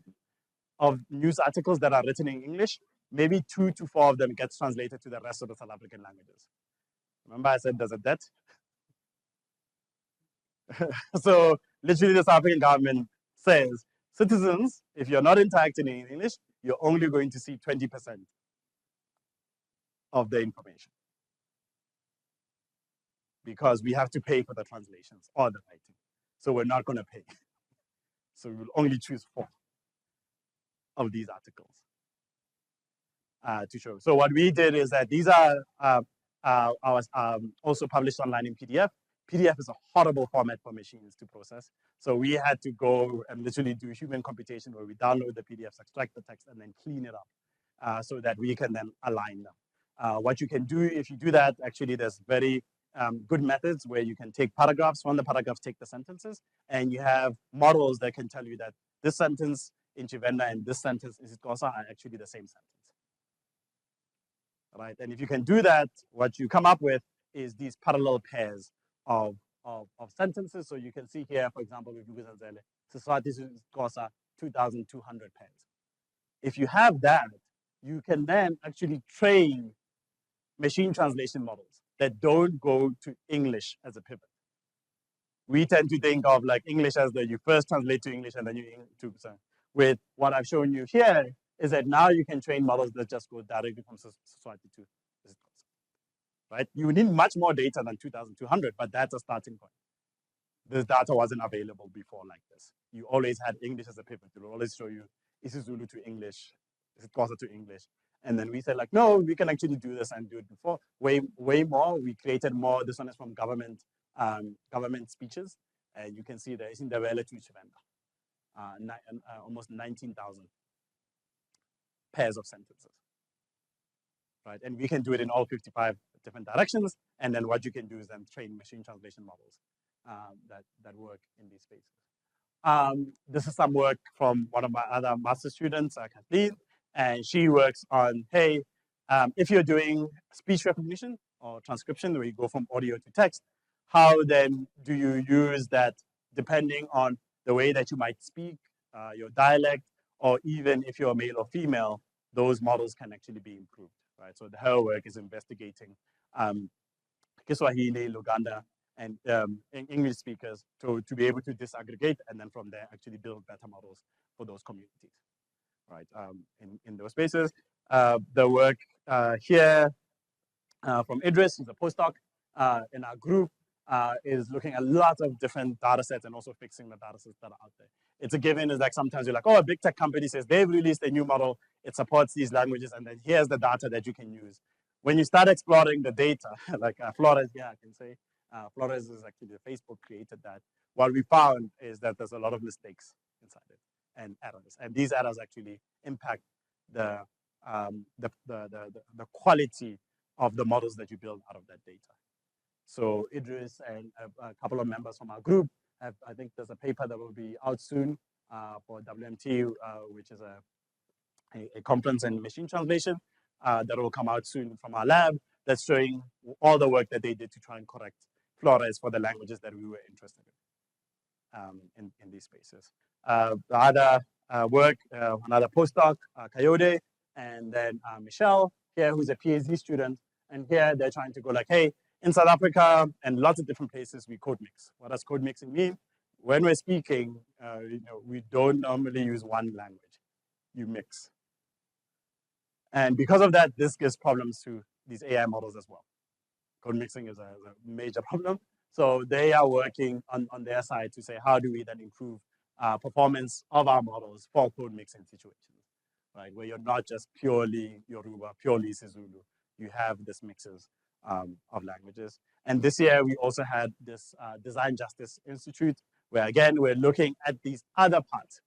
of news articles that are written in English, maybe 2 to 4 of them gets translated to the rest of the South African languages. Remember I said there's a debt? So literally the South African government says, citizens, if you're not interacting in English, you're only going to see 20% of the information. Because we have to pay for the translations or the writing. So we're not going to pay. So we will only choose 4 of these articles to show. So what we did is that these are also published online in PDF. PDF is a horrible format for machines to process. So we had to go and literally do human computation where we download the PDFs, extract the text, and then clean it up so that we can then align them. What you can do if you do that, actually, there's very good methods where you can take paragraphs, from the paragraphs take the sentences, and you have models that can tell you that this sentence in Chivenda and this sentence in Xhosa are actually the same sentence. Right? And if you can do that, what you come up with is these parallel pairs of sentences. So you can see here, for example, with Luguzanzele, Siswati Xhosa, 2,200 pairs. If you have that, you can then actually train machine translation models that don't go to English as a pivot. We tend to think of like English as you first translate to English and then you to. So with what I've shown you here is that now you can train models that just go directly from Siswati to Xhosa. Right? You need much more data than 2,200, but that's a starting point. This data wasn't available before like this. You always had English as a pivot. It will always show you isiZulu to English, Xhosa to English. And then we said like, no, we can actually do this and do it before. Way more. We created more. This one is from government speeches. And you can see there is in the Ndebele to Chivenda, almost 19,000 pairs of sentences. Right? And we can do it in all 55 different directions. And then what you can do is then train machine translation models that work in these spaces. This is some work from one of my other master students, Kathleen, and she works on, hey, if you're doing speech recognition or transcription, where you go from audio to text, how then do you use that depending on the way that you might speak, your dialect, or even if you're male or female, those models can actually be improved, right? So her work is investigating Kiswahili, Luganda, and English speakers to be able to disaggregate and then from there actually build better models for those communities, right? In those spaces. The work here from Idris, who's a postdoc in our group, is looking at lots of different data sets and also fixing the data sets that are out there. It's a given is like sometimes you're like, oh, a big tech company says they've released a new model, it supports these languages, and then here's the data that you can use. When you start exploring the data, like Flores, yeah, I can say, Flores is actually Facebook created that. What we found is that there's a lot of mistakes inside it and errors, and these errors actually impact the quality of the models that you build out of that data. So Idris and a couple of members from our group have, I think there's a paper that will be out soon for WMT, which is a conference in machine translation that will come out soon from our lab that's showing all the work that they did to try and correct Flores for the languages that we were interested in these spaces. The other work, another postdoc, Coyote, and then Michelle here, who's a PhD student. And here they're trying to go like, hey, in South Africa and lots of different places, we code mix. What does code mixing mean? When we're speaking, we don't normally use one language. You mix. And because of that, this gives problems to these AI models as well. Code mixing is a major problem. So they are working on their side to say, how do we then improve performance of our models for code mixing situations, right? Where you're not just purely Yoruba, purely isiZulu. You have this mixes of languages. And this year, we also had this Design Justice Institute, where again, we're looking at these other parts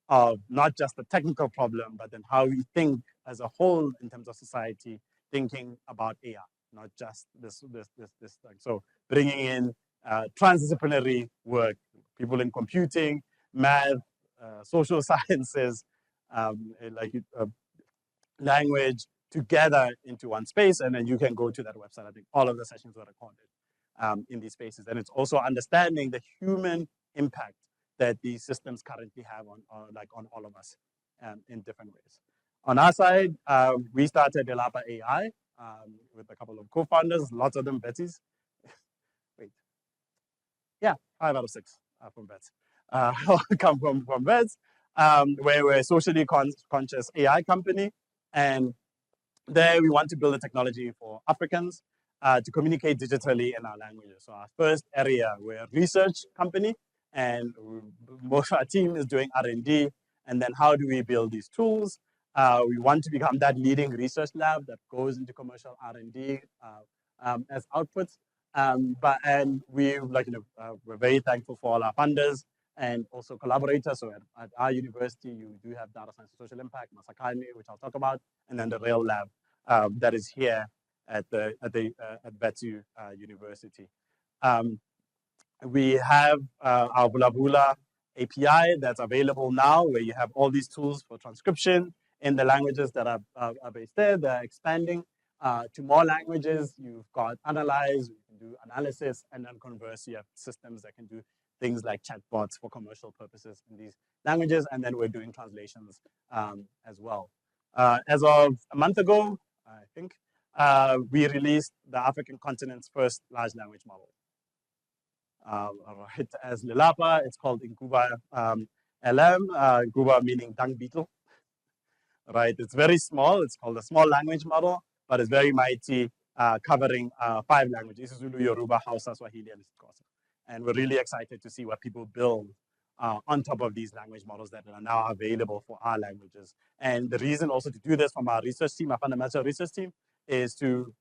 of not just the technical problem, but then how we think as a whole in terms of society, thinking about AI, not just this thing. So bringing in transdisciplinary work, people in computing, math, social sciences, language together into one space, and then you can go to that website. I think all of the sessions were recorded in these spaces, and it's also understanding the human impact that these systems currently have on all of us in different ways. On our side, we started Lelapa AI with a couple of co-founders, lots of them Betsy's. Wait, yeah, 5 out of 6 are from Bets. Come from Bets, where we're a socially conscious AI company, and there we want to build a technology for Africans to communicate digitally in our languages. So our first area, we're a research company, and most of our team is doing R&D. And then how do we build these tools? We want to become that leading research lab that goes into commercial R&D as outputs. We're very thankful for all our funders and also collaborators. So at our university, you do have data science and social impact, Masakani, which I'll talk about, and then the Rail Lab that is here at Wits University. We have our Bula Bula API that's available now, where you have all these tools for transcription in the languages that are based there. They're expanding to more languages. You've got Analyze, you can do analysis, and then Converse, you have systems that can do things like chatbots for commercial purposes in these languages, and then we're doing translations as well. As of a month ago, I think, we released the African continent's first large language model. Right, as Lelapa, it's called Incuba LM, Incuba meaning dung beetle. Right, it's very small. It's called a small language model, but it's very mighty, covering 5 languages: Zulu, Yoruba, Hausa, Swahili, and Xhosa. And we're really excited to see what people build on top of these language models that are now available for our languages. And the reason also to do this from our research team, our fundamental research team, is to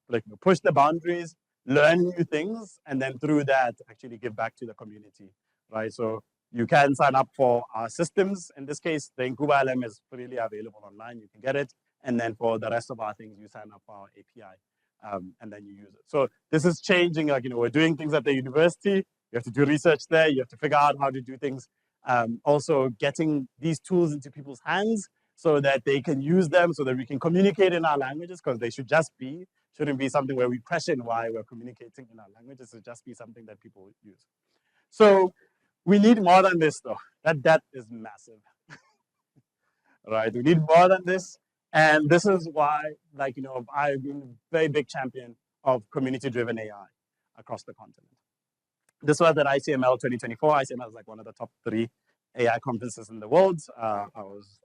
push the boundaries, learn new things, and then through that actually give back to the community, right? So you can sign up for our systems. In this case, the Incuba LM is freely available online. You can get it. And then for the rest of our things, you sign up for our API, and then you use it. So this is changing. Like, we're doing things at the university. You have to do research there. You have to figure out how to do things. Also getting these tools into people's hands so that they can use them, so that we can communicate in our languages, because they shouldn't be something where we question why we're communicating in our languages. It should just be something that people use. So we need more than this, though. That is massive. Right, we need more than this. And this is why, I've been a very big champion of community-driven AI across the continent. This was at ICML 2024. ICML is like one of the top 3 AI conferences in the world. I was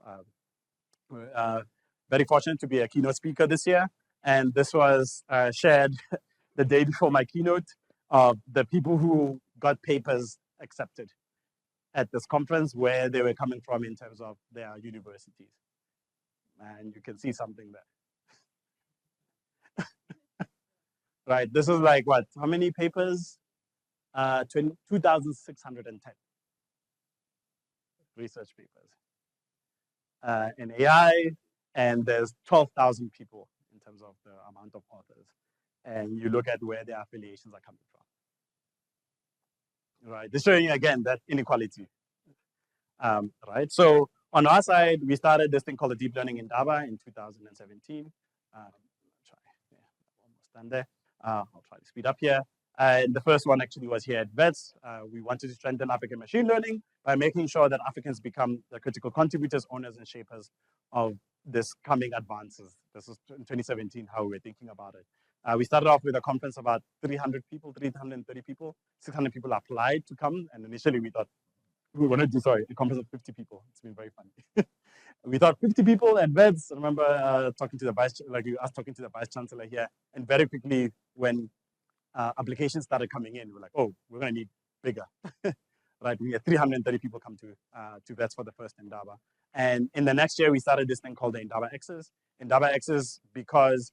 very fortunate to be a keynote speaker this year. And this was shared the day before my keynote of the people who got papers accepted at this conference, where they were coming from in terms of their universities. And you can see something there. Right, this is like what? How many papers? 2,610 research papers in AI, and there's 12,000 people in terms of the amount of authors. And you look at where their affiliations are coming from. Right, this showing you again that inequality. Right, so on our side, we started this thing called the Deep Learning Indaba in 2017. Almost done there. I'll try to speed up here. And the first one actually was here at Wits. We wanted to strengthen African machine learning by making sure that Africans become the critical contributors, owners, and shapers of this coming advances. This is in 2017, how we were thinking about it. We started off with a conference about 300 people, 330 people. 600 people applied to come. And initially we thought, we wanted to do, a conference of 50 people. It's been very funny. We thought 50 people at Wits. I remember talking to the vice chancellor here. And very quickly, when applications started coming in, we're like, oh, we're going to need bigger. Right, we had 330 people come to Wits for the first Indaba. And in the next year, we started this thing called the Indaba X's. Indaba X's, because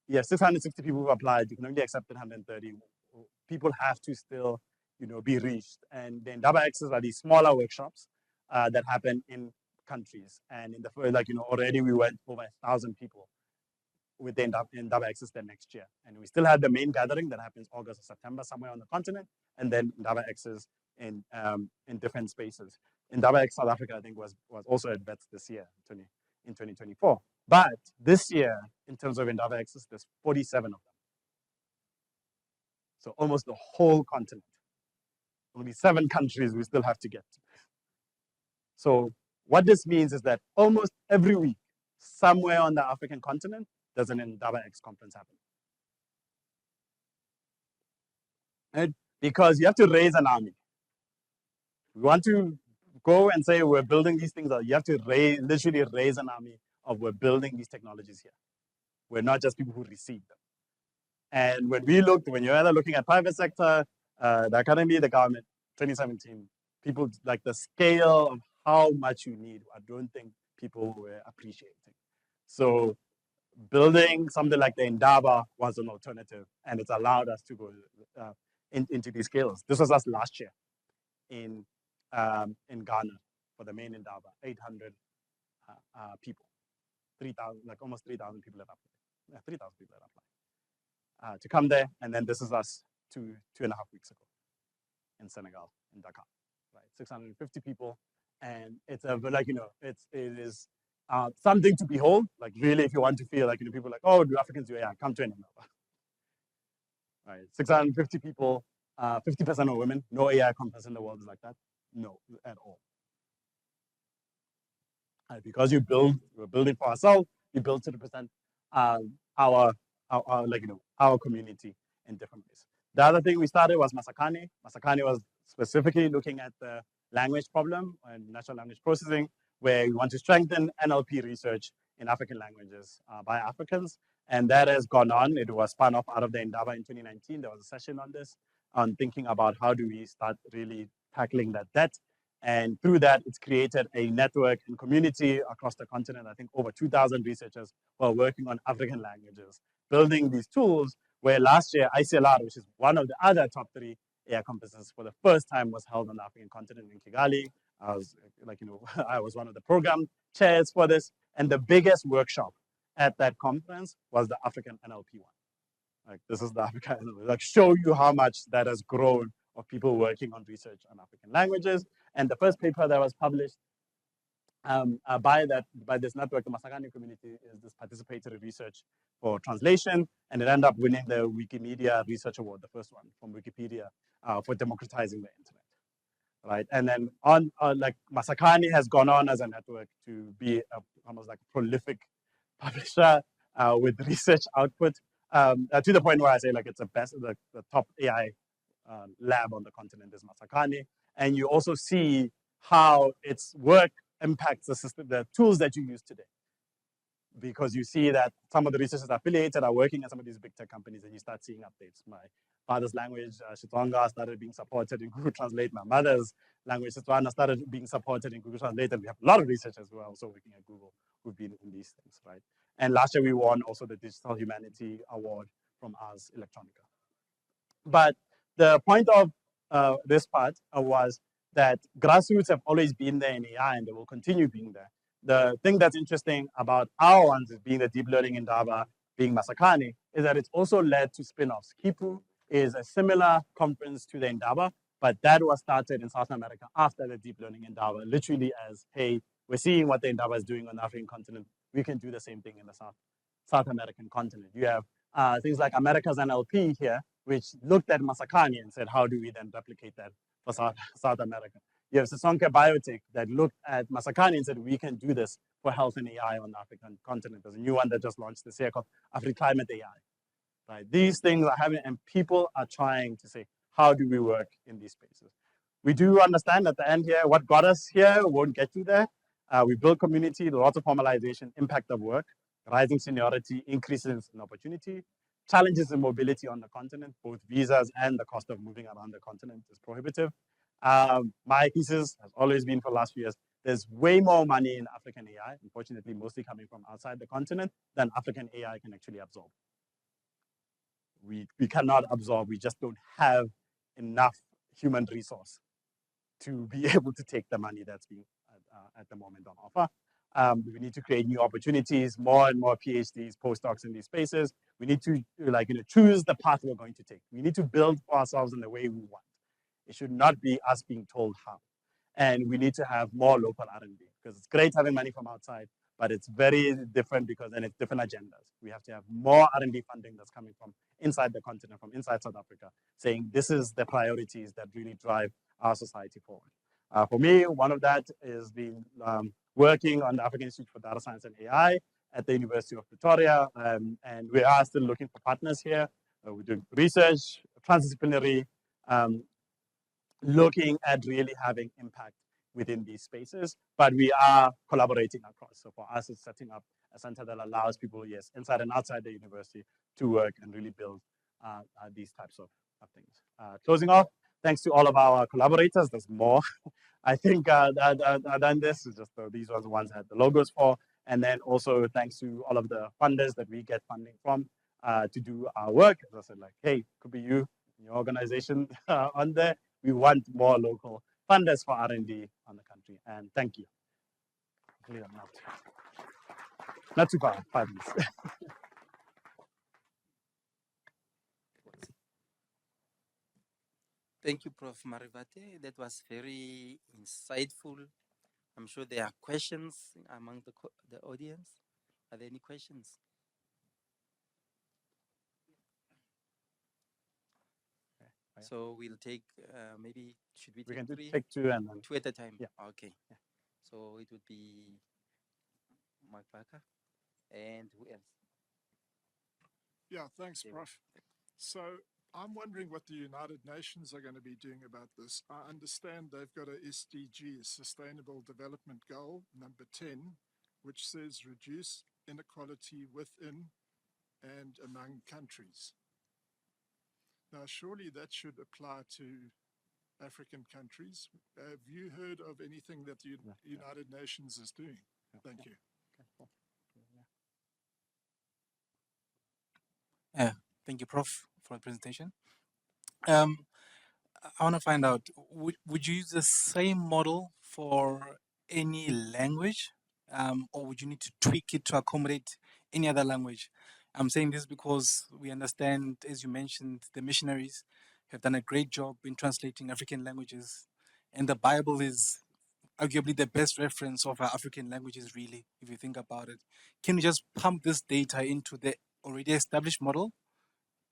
660 people who applied, you can only accept 130. People have to still, be reached. And the Indaba X's are these smaller workshops that happen in countries. And in the already we went over 1,000 people with the Indaba X's the next year. And we still had the main gathering that happens August or September somewhere on the continent, and then Indaba X's in different spaces. Indaba X South Africa, I think, was also at Wits this year, in 2024. But this year, in terms of Indaba X's, there's 47 of them. So almost the whole continent. Only 7 countries we still have to get to. So what this means is that almost every week, somewhere on the African continent, there's an Indaba X conference happening. Right? Because you have to raise an army. We want to go and say we're building these things. You have to literally raise an army of we're building these technologies here. We're not just people who receive them. And when you're either looking at private sector, the academy, the government, 2017, people like the scale of how much you need, I don't think people were appreciating. So building something like the Indaba was an alternative, and it's allowed us to go into these scales. This was us last year in in Ghana for the main Indaba, 800 people, 3,000, like almost 3,000 people that applied, 3,000 people that applied to come there. And then this is us 2.5 weeks ago in Senegal, in Dakar, right? 650 people, and it's a like it is something to behold. Like really, if you want to feel like people are like, oh, do Africans do AI? Come to an Indaba. Right, 650 people, 50% are women. No AI campus in the world is like that. No, at all. Because we're building for ourselves. We build to represent our community in different ways. The other thing we started was Masakani. Masakani was specifically looking at the language problem and natural language processing, where we want to strengthen NLP research in African languages by Africans. And that has gone on. It was spun off out of the Indaba in 2019. There was a session on this, on thinking about how do we start really tackling that debt. And through that, it's created a network and community across the continent. I think over 2,000 researchers who are working on African languages, building these tools, where last year ICLR, which is one of the other top 3 AI conferences for the first time, was held on the African continent in Kigali. I was I was one of the program chairs for this. And the biggest workshop at that conference was the African NLP one. Like this is the African NLP, like show you how much that has grown of people working on research on African languages. And the first paper that was published by this network, the Masakani community, is this participatory research for translation, and it ended up winning the Wikimedia Research Award, the first one from Wikipedia, for democratizing the internet, right? And then like Masakani has gone on as a network to be almost like a prolific publisher with research output to the point where I say like it's the top AI lab on the continent is Masakani. And you also see how its work impacts the system, the tools that you use today. Because you see that some of the researchers affiliated are working at some of these big tech companies, and you start seeing updates. My father's language, Xitsonga, started being supported in Google Translate. My mother's language, Setswana, started being supported in Google Translate. And we have a lot of researchers who are also working at Google who've been in these things, right? And last year we won also the Digital Humanity Award from Ars Electronica. But the point of this part was that grassroots have always been there in AI, and they will continue being there. The thing that's interesting about our ones, being the deep learning Indaba, being Masakani, is that it's also led to spin-offs. Kipu is a similar conference to the Indaba, but that was started in South America after the deep learning Indaba, literally as, hey, we're seeing what the Indaba is doing on the African continent. We can do the same thing in the South American continent. You have things like America's NLP here, which looked at Masakani and said, how do we then replicate that for South America? You have Sisonke Biotech that looked at Masakani and said, we can do this for health and AI on the African continent. There's a new one that just launched this year called AfriClimate AI. Right? These things are happening, and people are trying to say, how do we work in these spaces? We do understand at the end here, what got us here won't get you there. We build community, lots of formalization, impact of work, rising seniority, increases in opportunity, challenges in mobility on the continent, both visas and the cost of moving around the continent is prohibitive. My thesis has always been for the last few years, there's way more money in African AI, unfortunately, mostly coming from outside the continent, than African AI can actually absorb. We cannot absorb, we just don't have enough human resource to be able to take the money that's being at the moment on offer. We need to create new opportunities, more and more PhDs, postdocs in these spaces. We need to choose the path we're going to take. We need to build for ourselves in the way we want. It should not be us being told how. And we need to have more local R&D, because it's great having money from outside, but it's very different because then it's different agendas. We have to have more R&D funding that's coming from inside the continent, from inside South Africa, saying this is the priorities that really drive our society forward. For me, one of that is being working on the African Institute for Data Science and AI at the University of Pretoria, and we are still looking for partners here. We're doing research, transdisciplinary, looking at really having impact within these spaces, but we are collaborating across. So for us, it's setting up a center that allows people, yes, inside and outside the university to work and really build these types of things. Closing off, thanks to all of our collaborators. There's more. I think than this is just these are the ones I had the logos for. And then also thanks to all of the funders that we get funding from to do our work. As I said, like, hey, could be you, your organization on there. We want more local funders for R&D on the country. And thank you. Hopefully I'm not too far, 5 minutes. Thank you, Prof Marivate. That was very insightful. I'm sure there are questions among the audience. Are there any questions? So we'll take maybe, should we take three? Take two and then two at a time. Yeah. Okay. Yeah. So it would be Mark Barker and who else? Yeah, thanks, Prof. So I'm wondering what the United Nations are going to be doing about this. I understand they've got a SDG, Sustainable Development Goal, number 10, which says reduce inequality within and among countries. Now, surely that should apply to African countries. Have you heard of anything that the United Nations is doing? Thank you. Thank you, Prof, for the presentation. I want to find out, would you use the same model for any language, or would you need to tweak it to accommodate any other language? I'm saying this because we understand, as you mentioned, the missionaries have done a great job in translating African languages, and the Bible is arguably the best reference of our African languages, really, if you think about it. Can we just pump this data into the already established model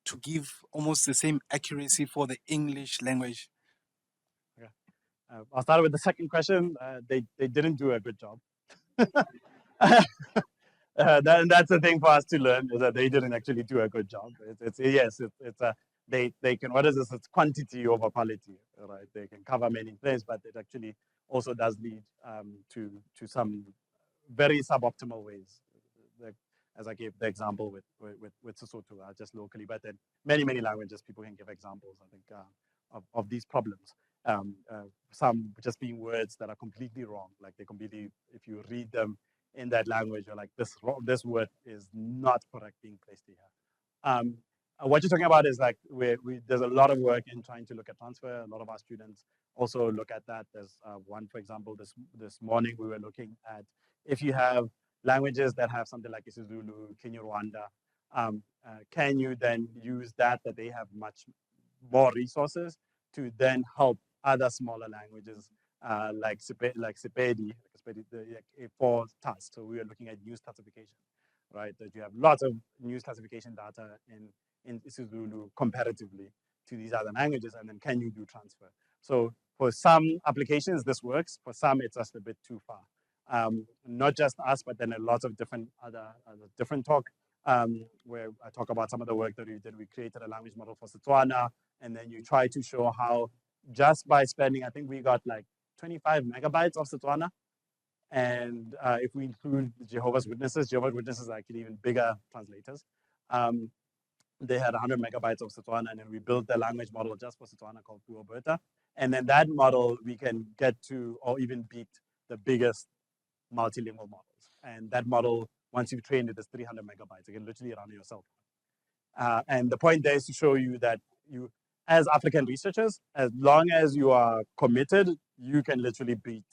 to give almost the same accuracy for the English language? I'll start with the second question. They didn't do a good job. That's the thing for us to learn, is that they didn't actually do a good job. They can, what is this? It's quantity over quality, right? They can cover many things, but it actually also does lead to some very suboptimal ways. As I gave the example with Sesotho, just locally, but then many languages people can give examples, I think, of these problems. Some just being words that are completely wrong, like they completely, if you read them in that language, you're like, this word is not correct being placed here. What you're talking about is like, there's a lot of work in trying to look at transfer. A lot of our students also look at that. There's one, for example, this morning we were looking at, if you have languages that have something like isiZulu, Kinyarwanda, can you then use that they have much more resources to then help other smaller languages like Sepedi for tasks. So we are looking at news classification, right? That you have lots of news classification data in isiZulu comparatively to these other languages, and then can you do transfer? So for some applications, this works. For some, it's just a bit too far. Not just us, but then a lot of different talk where I talk about some of the work that we did. We created a language model for Setswana, and then you try to show how just by spending, I think we got like 25 megabytes of Setswana. And if we include Jehovah's Witnesses are actually even bigger translators. They had 100 megabytes of Setswana, and then we built the language model just for Setswana called Puoberta. And then that model, we can get to or even beat the biggest multilingual models. And that model, once you've trained it, is 300 megabytes. You can literally run it yourself. And the point there is to show you that you, as African researchers, as long as you are committed, you can literally beat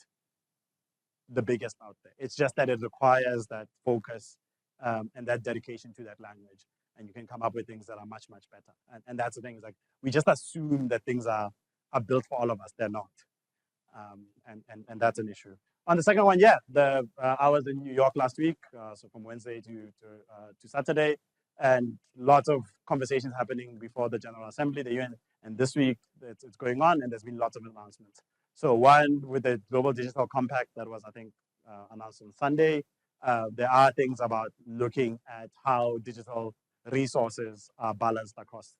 the biggest out there. It's just that it requires that focus and that dedication to that language. And you can come up with things that are much better. And that's the thing, is like, we just assume that things are built for all of us. They're not. And that's an issue. On the second one, I was in New York last week, so from Wednesday to Saturday, and lots of conversations happening before the General Assembly, the UN, and this week it's going on, and there's been lots of announcements. So one with the Global Digital Compact that was, I think, announced on Sunday. There are things about looking at how digital resources are balanced across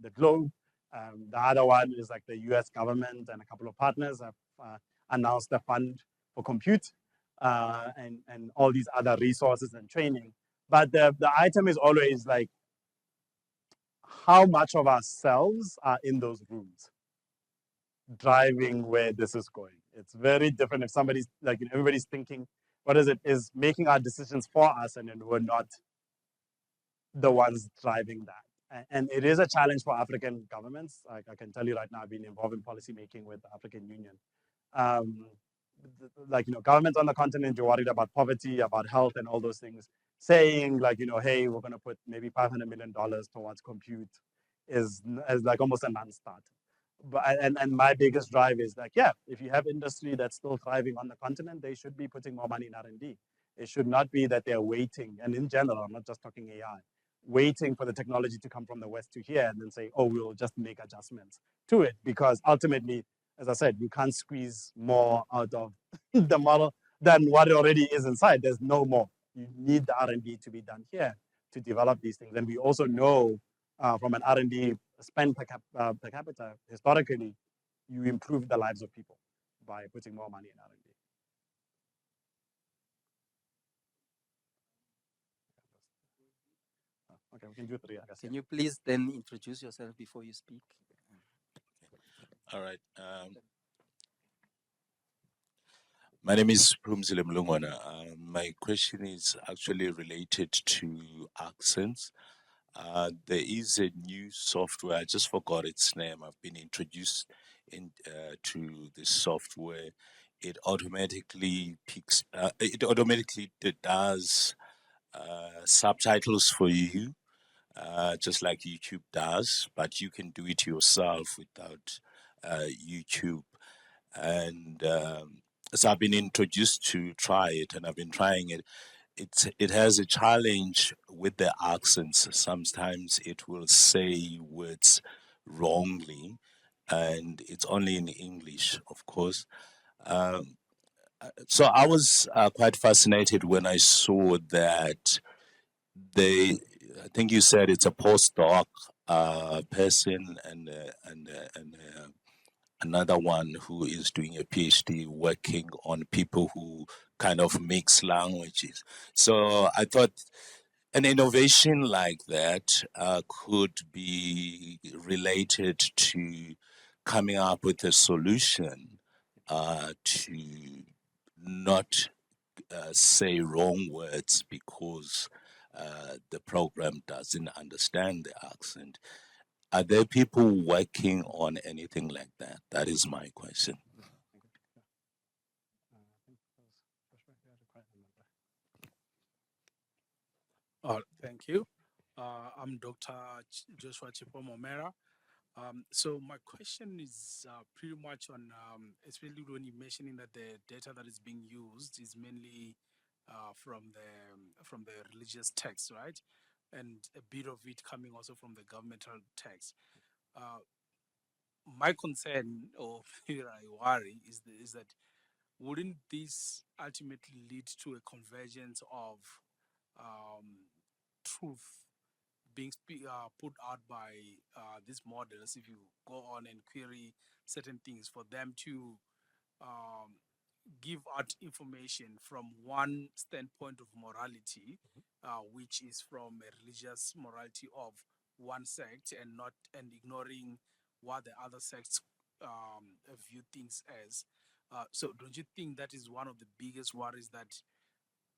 the globe. The other one is like the US government and a couple of partners have announced a fund for compute and all these other resources and training. But the item is always like, how much of ourselves are in those rooms driving where this is going? It's very different if somebody's like, everybody's thinking, what is making our decisions for us, and then we're not the ones driving that. And it is a challenge for African governments. Like I can tell you right now, I've been involved in policy making with the African Union. like, governments on the continent, you're worried about poverty, about health, and all those things, saying like, hey, we're going to put maybe $500 million towards compute is like almost a non-starter. But and my biggest drive is like, yeah, if you have industry that's still thriving on the continent, they should be putting more money in R&D. It should not be that they're waiting, and in general, I'm not just talking AI, waiting for the technology to come from the West to here and then say, oh, we'll just make adjustments to it. Because ultimately, as I said, you can't squeeze more out of the model than what already is inside. There's no more. You need the R&D to be done here to develop these things. And we also know from an R&D spend per capita, historically, you improve the lives of people by putting more money in R&D. Okay, we can do 3, I guess. Can you please then introduce yourself before you speak? All right. My name is Prumzile Mlungwana. My question is actually related to accents. There is a new software. I just forgot its name. I've been introduced to this software. It automatically picks. It automatically does subtitles for you, just like YouTube does. But you can do it yourself without YouTube. And so I've been introduced to try it, and I've been trying it. It has a challenge with the accents. Sometimes it will say words wrongly, and it's only in English, of course. So I was quite fascinated when I saw that they. I think you said it's a postdoc person and another one who is doing a PhD working on people who kind of mix languages. So I thought an innovation like that could be related to coming up with a solution to not say wrong words because the program doesn't understand the accent. Are there people working on anything like that? That is my question. Thank you. I'm Dr. Joshua Chipomomera. So my question is pretty much on, especially when you're mentioning that the data that is being used is mainly from the religious text, right? And a bit of it coming also from the governmental text. My concern, or here I worry, is that wouldn't this ultimately lead to a convergence of truth being put out by these models? If you go on and query certain things, for them to give out information from one standpoint of morality, which is from a religious morality of one sect, and ignoring what the other sects view things as. So don't you think that is one of the biggest worries that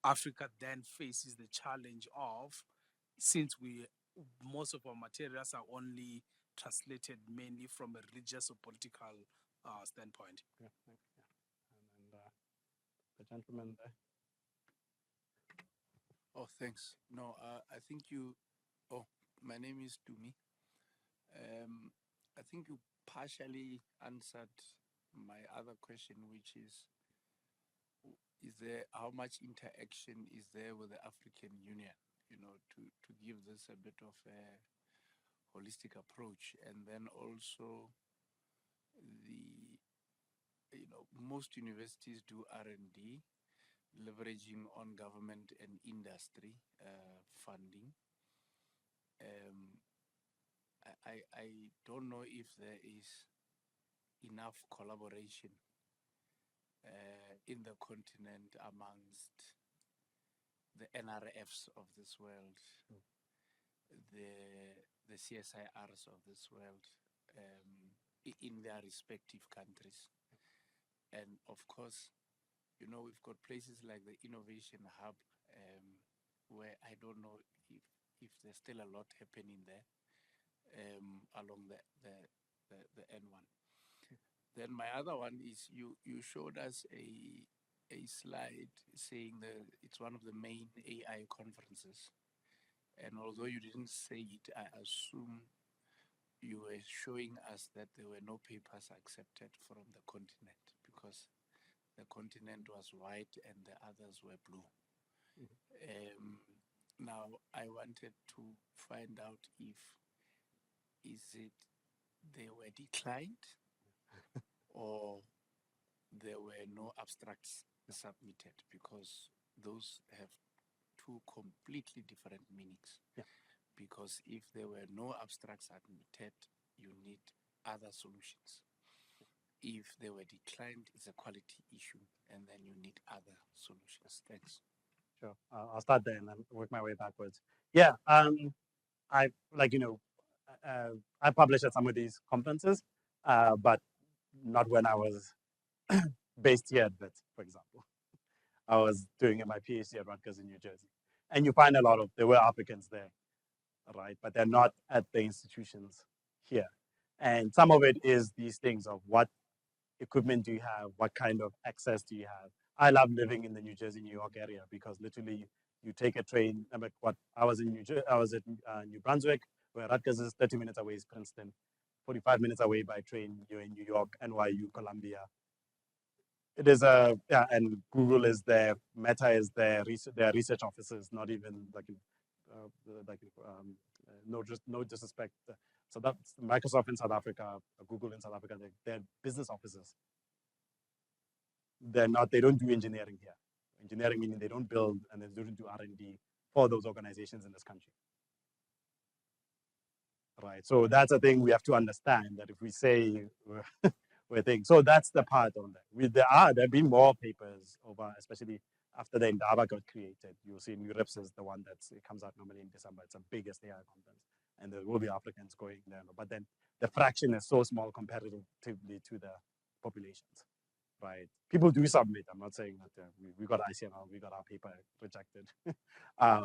Africa then faces, the challenge of, since most of our materials are only translated mainly from a religious or political standpoint? Yeah, and the gentleman there. Oh, thanks. No, I think you. Oh, my name is Dumi. I think you partially answered my other question, which is there, how much interaction is there with the African Union, to give this a bit of a holistic approach, and then also most universities do R&D, leveraging on government and industry funding. I don't know if there is enough collaboration in the continent amongst the NRFs of this world, the CSIRs of this world, in their respective countries. And of course, we've got places like the Innovation Hub, where I don't know if there's still a lot happening there along the N1. Then my other one is you showed us a slide saying that it's one of the main AI conferences. And although you didn't say it, I assume you were showing us that there were no papers accepted from the continent because the continent was white and the others were blue. Now I wanted to find out if is it they were declined or there were no abstracts submitted, because those have two completely different meanings. Yeah. Because if there were no abstracts submitted, you need other solutions. If they were declined, it's a quality issue, and then you need other solutions. Thanks. Sure. I'll start there and then work my way backwards. Yeah. I like I published at some of these conferences, but not when I was based here at Wits, for example. I was doing my PhD at Rutgers in New Jersey, and you find there were Africans there, right? But they're not at the institutions here, and some of it is these things of what equipment do you have, what kind of access do you have. I love living in the New Jersey, New York area because literally you take a train. I was in I was at New Brunswick, where Rutgers is 30 minutes away is Princeton, 45 minutes away by train you're in New York, NYU, Columbia. It is and Google is there, Meta is there, their research offices, not even no disrespect. So that's Microsoft in South Africa, Google in South Africa, they're business offices. They don't do engineering here. Engineering meaning they don't build and they don't do R&D for those organizations in this country. Right, so that's a thing we have to understand, that if we say we're thinking, so that's the part on that. There have been more papers over, especially after the Indaba got created. You'll see NeurIPS is the one it comes out normally in December. It's the biggest AI conference, and there will be Africans going there. But then the fraction is so small comparatively to the populations, right? People do submit. I'm not saying that we got ICML, we got our paper rejected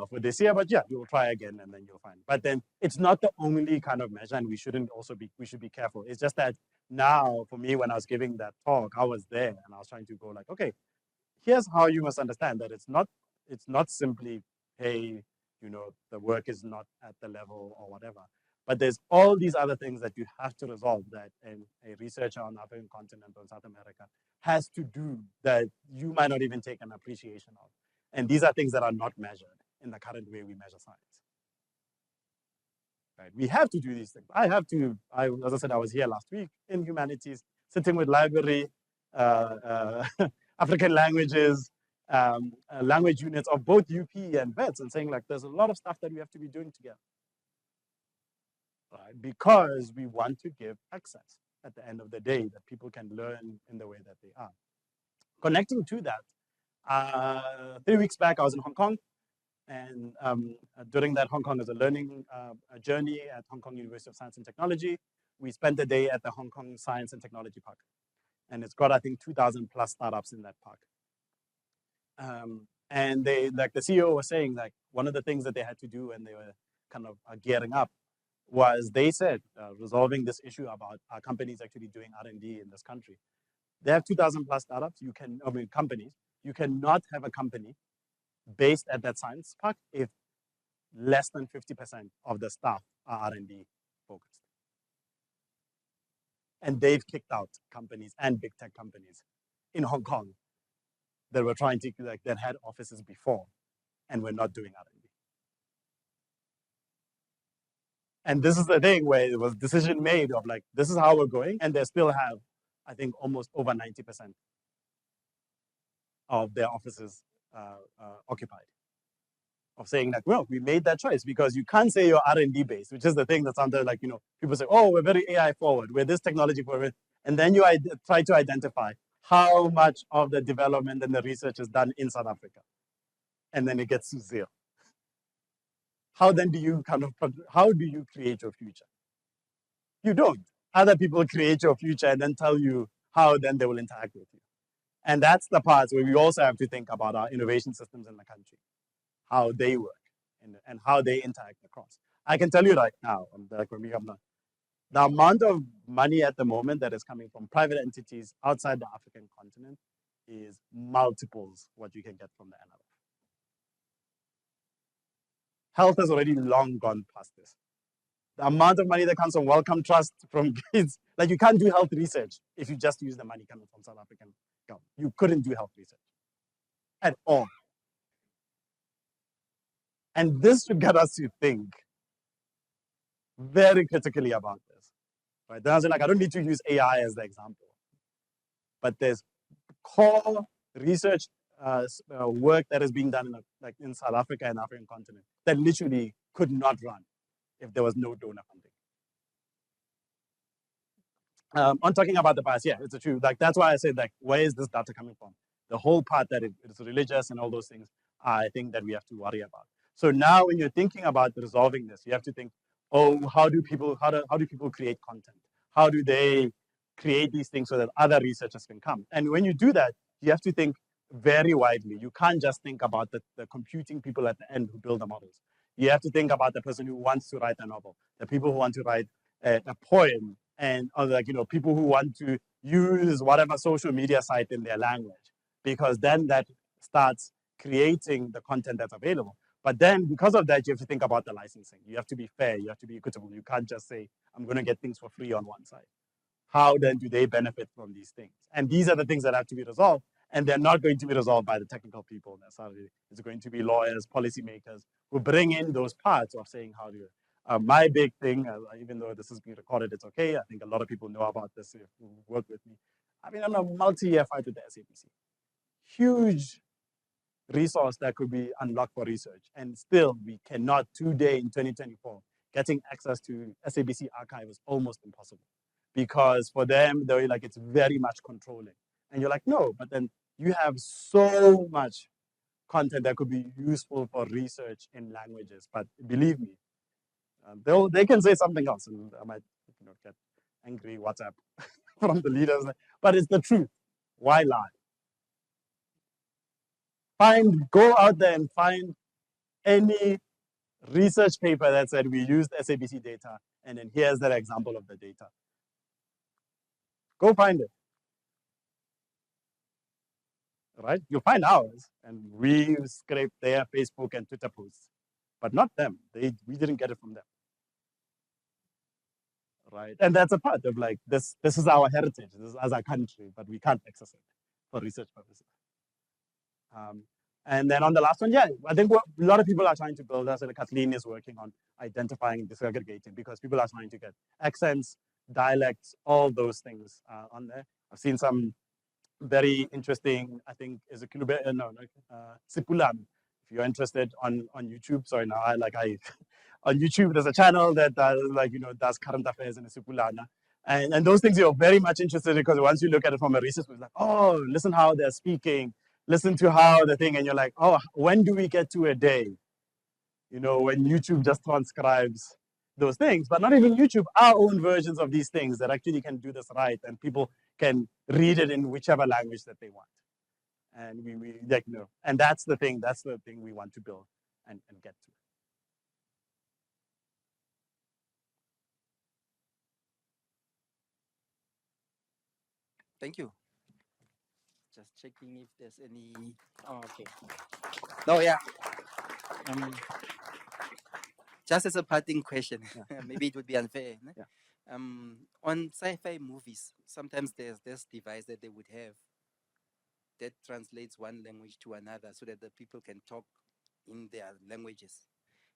for this year, but yeah, we'll try again and then you'll find. But then it's not the only kind of measure, and we should be careful. It's just that now, for me, when I was giving that talk, I was there and I was trying to go like, okay, here's how you must understand that it's not simply, hey, the work is not at the level or whatever. But there's all these other things that you have to resolve that a researcher on the African continent or South America has to do that you might not even take an appreciation of. And these are things that are not measured in the current way we measure science. Right? We have to do these things. As I said, I was here last week in humanities, sitting with library, African languages, language units of both UP and Wits, and saying like, there's a lot of stuff that we have to be doing together. Right? Because we want to give access at the end of the day that people can learn in the way that they are. Connecting to that, 3 weeks back, I was in Hong Kong. And during that Hong Kong as a learning journey at Hong Kong University of Science and Technology, we spent a day at the Hong Kong Science and Technology Park. And it's got, I think, 2,000 plus startups in that park. And they, like the CEO was saying, like one of the things that they had to do when they were kind of gearing up was they said, resolving this issue about our companies actually doing R&D in this country. They have 2,000 plus startups, companies. You cannot have a company based at that science park if less than 50% of the staff are R&D focused. And they've kicked out companies and big tech companies in Hong Kong that were trying to, that had offices before and were not doing R&D. And this is the thing where it was a decision made of like, this is how we're going, and they still have, I think, almost over 90% of their offices occupied. Of saying like, well, we made that choice because you can't say you're R&D based, which is the thing that's under like, people say, oh, we're very AI forward, we're this technology forward. And then you try to identify how much of the development and the research is done in South Africa. And then it gets to zero. How then do you how do you create your future? You don't. Other people create your future and then tell you how then they will interact with you. And that's the part where we also have to think about our innovation systems in the country, how they work and how they interact across. I can tell you right now, like when we have The amount of money at the moment that is coming from private entities outside the African continent is multiples what you can get from the NLF. Health has already long gone past this. The amount of money that comes from Wellcome Trust, from kids, like you can't do health research if you just use the money coming from South African government. You couldn't do health research at all. And this should get us to think very critically about this. Right? Then I was like, I don't need to use AI as the example, but there's core research work that is being done in South Africa and African continent that literally could not run if there was no donor funding. On talking about the bias, yeah, it's true. Like that's why I said, like, where is this data coming from? The whole part that it's religious and all those things, I think that we have to worry about. So now, when you're thinking about resolving this, you have to think, oh, how do people create content? How do they create these things so that other researchers can come? And when you do that, you have to think very widely. You can't just think about the computing people at the end who build the models. You have to think about the person who wants to write a novel, the people who want to write a poem, and like, people who want to use whatever social media site in their language, because then that starts creating the content that's available. But then because of that, you have to think about the licensing. You have to be fair, you have to be equitable. You can't just say, I'm going to get things for free on one side. How then do they benefit from these things? And these are the things that have to be resolved. And they're not going to be resolved by the technical people necessarily. It's going to be lawyers, policymakers who bring in those parts of saying how to. My big thing, even though this is being recorded, it's okay. I think a lot of people know about this if you work with me. I mean, I'm a multi-year fight with the SABC. Huge resource that could be unlocked for research. And still, we cannot today in 2024, getting access to SABC archive is almost impossible. Because for them, they're like, it's very much controlling. And you're like, no, but then you have so much content that could be useful for research in languages. But believe me, they can say something else, and I might get angry WhatsApp from the leaders. But it's the truth. Why lie? Go out there and find any research paper that said we used SABC data, and then here's that example of the data. Go find it. Right? You'll find ours, and we scraped their Facebook and Twitter posts, but not them. We didn't get it from them. Right? And that's a part of like this is our heritage, this is as a country, but we can't access it for research purposes. And then on the last one, yeah, I think what a lot of people are trying to build, as Kathleen is working on identifying and disaggregating, because people are trying to get accents, dialects, all those things on there. I've seen some very interesting, I think, is a Sipulan. If you're interested on YouTube, sorry, now on YouTube, there's a channel that does current affairs in Sipulana. And those things you're very much interested in, because once you look at it from a research perspective, like, oh, listen how they're speaking, listen to how the thing, and you're like, oh, when do we get to a day, when YouTube just transcribes those things, but not even YouTube, our own versions of these things that actually can do this right, and people can read it in whichever language that they want. And and that's the thing we want to build and get to. Thank you. Just checking if there's any. Oh, okay. No, yeah. Just as a parting question, maybe it would be unfair. Yeah. On sci-fi movies, sometimes there's this device that they would have that translates one language to another so that the people can talk in their languages.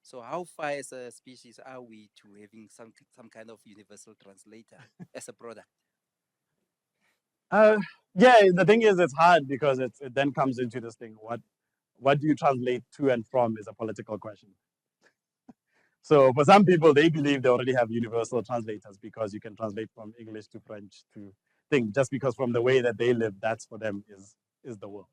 So how far as a species are we to having some kind of universal translator as a product? Yeah, the thing is, it's hard because it then comes into this thing. What do you translate to and from is a political question. So for some people, they believe they already have universal translators because you can translate from English to French to thing, just because from the way that they live, that's for them is the world.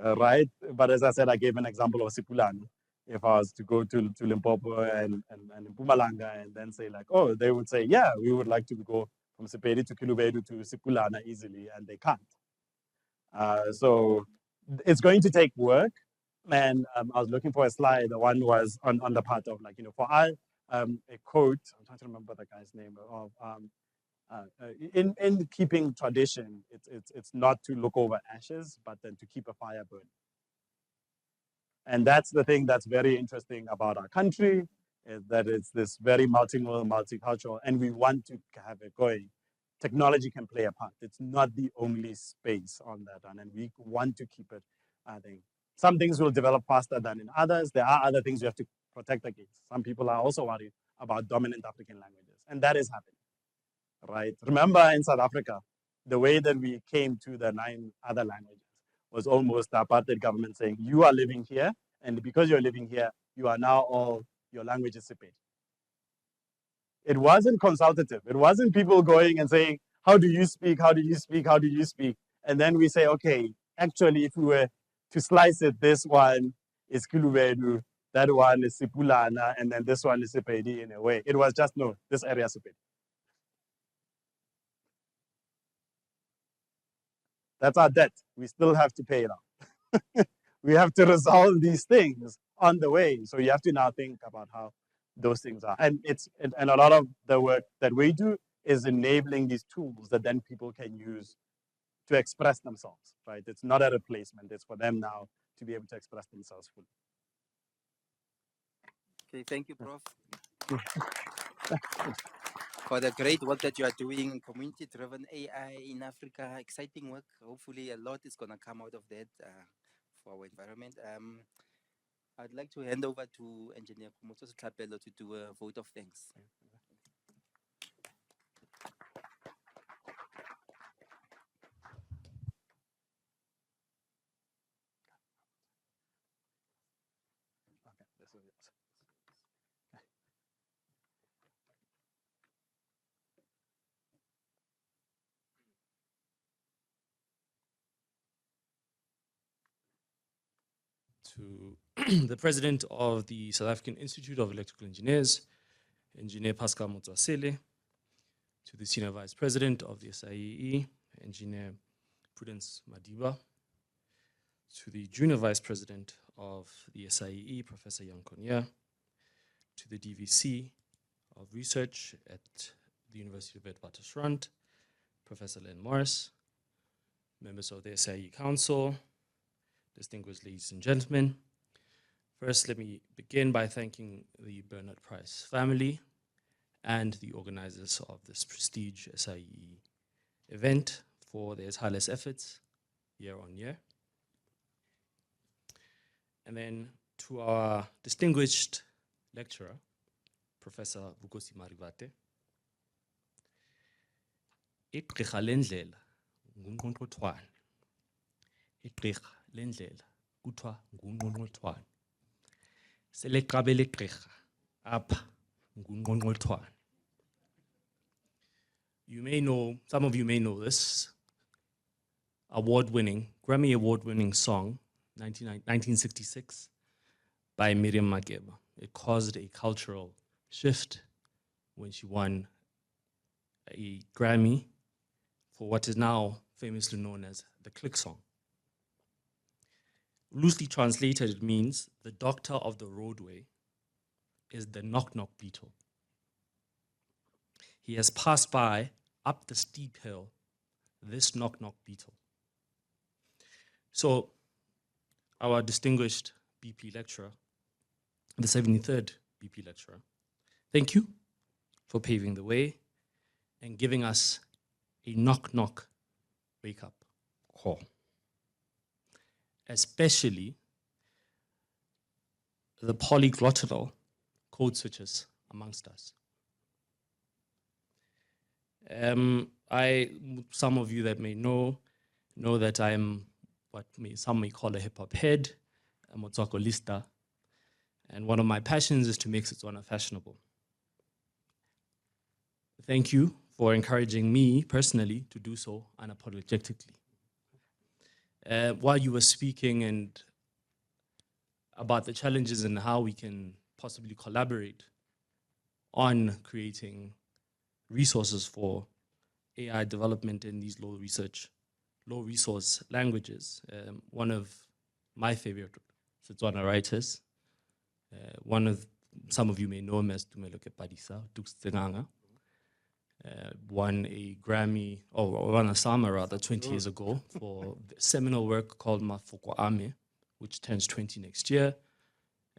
Right? But as I said, I gave an example of Sipulani. If I was to go to Limpopo and Mpumalanga and then say like, oh, they would say, yeah, we would like to go from Sepedi to Kilubedu to Sipulana easily, and they can't. So it's going to take work. And I was looking for a slide. The one was on the part of like, for a quote. I'm trying to remember the guy's name. Of in keeping tradition, it's not to look over ashes, but then to keep a fire burning. And that's the thing that's very interesting about our country, is that it's this very multilingual, multicultural, and we want to have it going. Technology can play a part. It's not the only space on that one, and we want to keep it. I think some things will develop faster than in others. There are other things you have to protect against. Some people are also worried about dominant African languages, and that is happening, right? Remember in South Africa, the way that we came to the 9 other languages was almost the apartheid government saying, you are living here, and because you're living here, you are now all, your language is separate. It wasn't consultative. It wasn't people going and saying, how do you speak? How do you speak? How do you speak? And then we say, okay, actually, if we were to slice it, this one is Kulubedu, that one is Sipulana, and then this one is Sepedi in a way. It was just, no, this area is Sepedi. That's our debt. We still have to pay it off. We have to resolve these things on the way. So you have to now think about how those things are. And and a lot of the work that we do is enabling these tools that then people can use to express themselves, right? It's not a replacement. It's for them now to be able to express themselves fully. Okay, thank you, Prof. For the great work that you are doing, community-driven AI in Africa, exciting work. Hopefully a lot is going to come out of that for our environment. I'd like to hand over to Engineer Kumutso Tlapelo to do a vote of thanks. To the president of the South African Institute of Electrical Engineers, Engineer Pascal Motswasele, to the senior vice president of the SAIEE, Engineer Prudence Madiba, to the junior vice president of the SAIEE, Professor Yankonia, to the DVC of research at the University of Witwatersrand, Professor Len Morris, members of the SAIEE Council, distinguished ladies and gentlemen. First, let me begin by thanking the Bernard Price family and the organizers of this prestige SAIEE event for their tireless efforts year on year. And then to our distinguished lecturer, Professor Vukosi Marivate. Igqirha lendlela ngungqongqothwane. Igqirha lendlela kuthiwa ngungqongqothwane. Seleqabele igqirha apha ngungqongqothwane. You may know, some of you may know this award-winning, Grammy award-winning song, 1966, by Miriam Makeba. It caused a cultural shift when she won a Grammy for what is now famously known as the click song. Loosely translated, it means the doctor of the roadway is the knock-knock beetle. He has passed by up the steep hill, this knock-knock beetle. So our distinguished BP lecturer, the 73rd BP lecturer, thank you for paving the way and giving us a knock-knock wake-up call, especially the polyglottal code switches amongst us. Some of you that may know that I'm what some may call a hip-hop head, a motsakolista, and one of my passions is to make Setswana fashionable. Thank you for encouraging me personally to do so unapologetically. While you were speaking and about the challenges and how we can possibly collaborate on creating resources for AI development in these low resource languages, one of my favorite Setswana writers, one of some of you may know him as Tumeloke Padisa, Dux Tsenganga. Won a Grammy, or won a Sama rather, 20 years ago for the seminal work called Mafoko Ame, which turns 20 next year.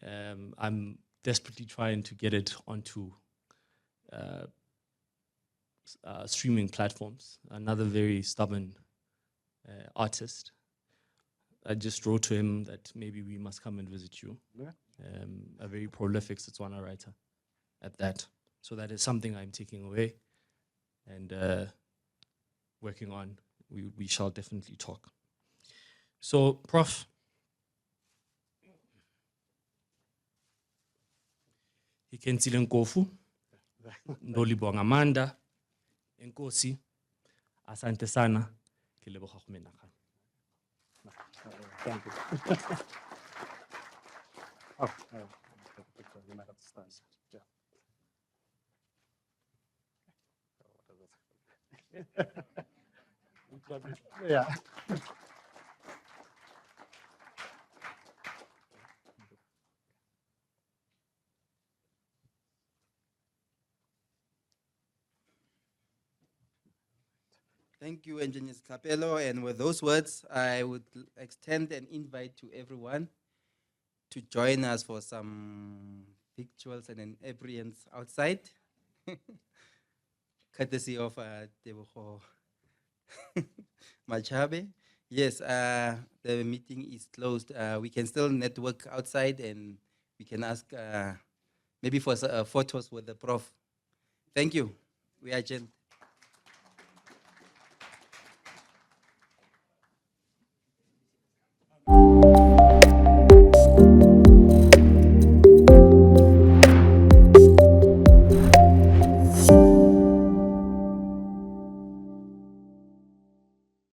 I'm desperately trying to get it onto streaming platforms. Another very stubborn artist. I just wrote to him that maybe we must come and visit you. Yeah. A very prolific Setswana writer at that. So that is something I'm taking away and working on. We shall definitely talk. So, Prof, Ikenzile Nkofu, Ndolibonga Amanda, Enkosi, asante sana, ke leboga go menagana. Thank you. Oh, take a picture. You might have to stand. Yeah. Yeah. Thank you, Engineer Capello. And with those words, I would extend an invite to everyone to join us for some victuals and inebriants outside, courtesy of Tebogo Machabe. Yes, the meeting is closed. We can still network outside and we can ask maybe for photos with the prof. Thank you. We are adjourned.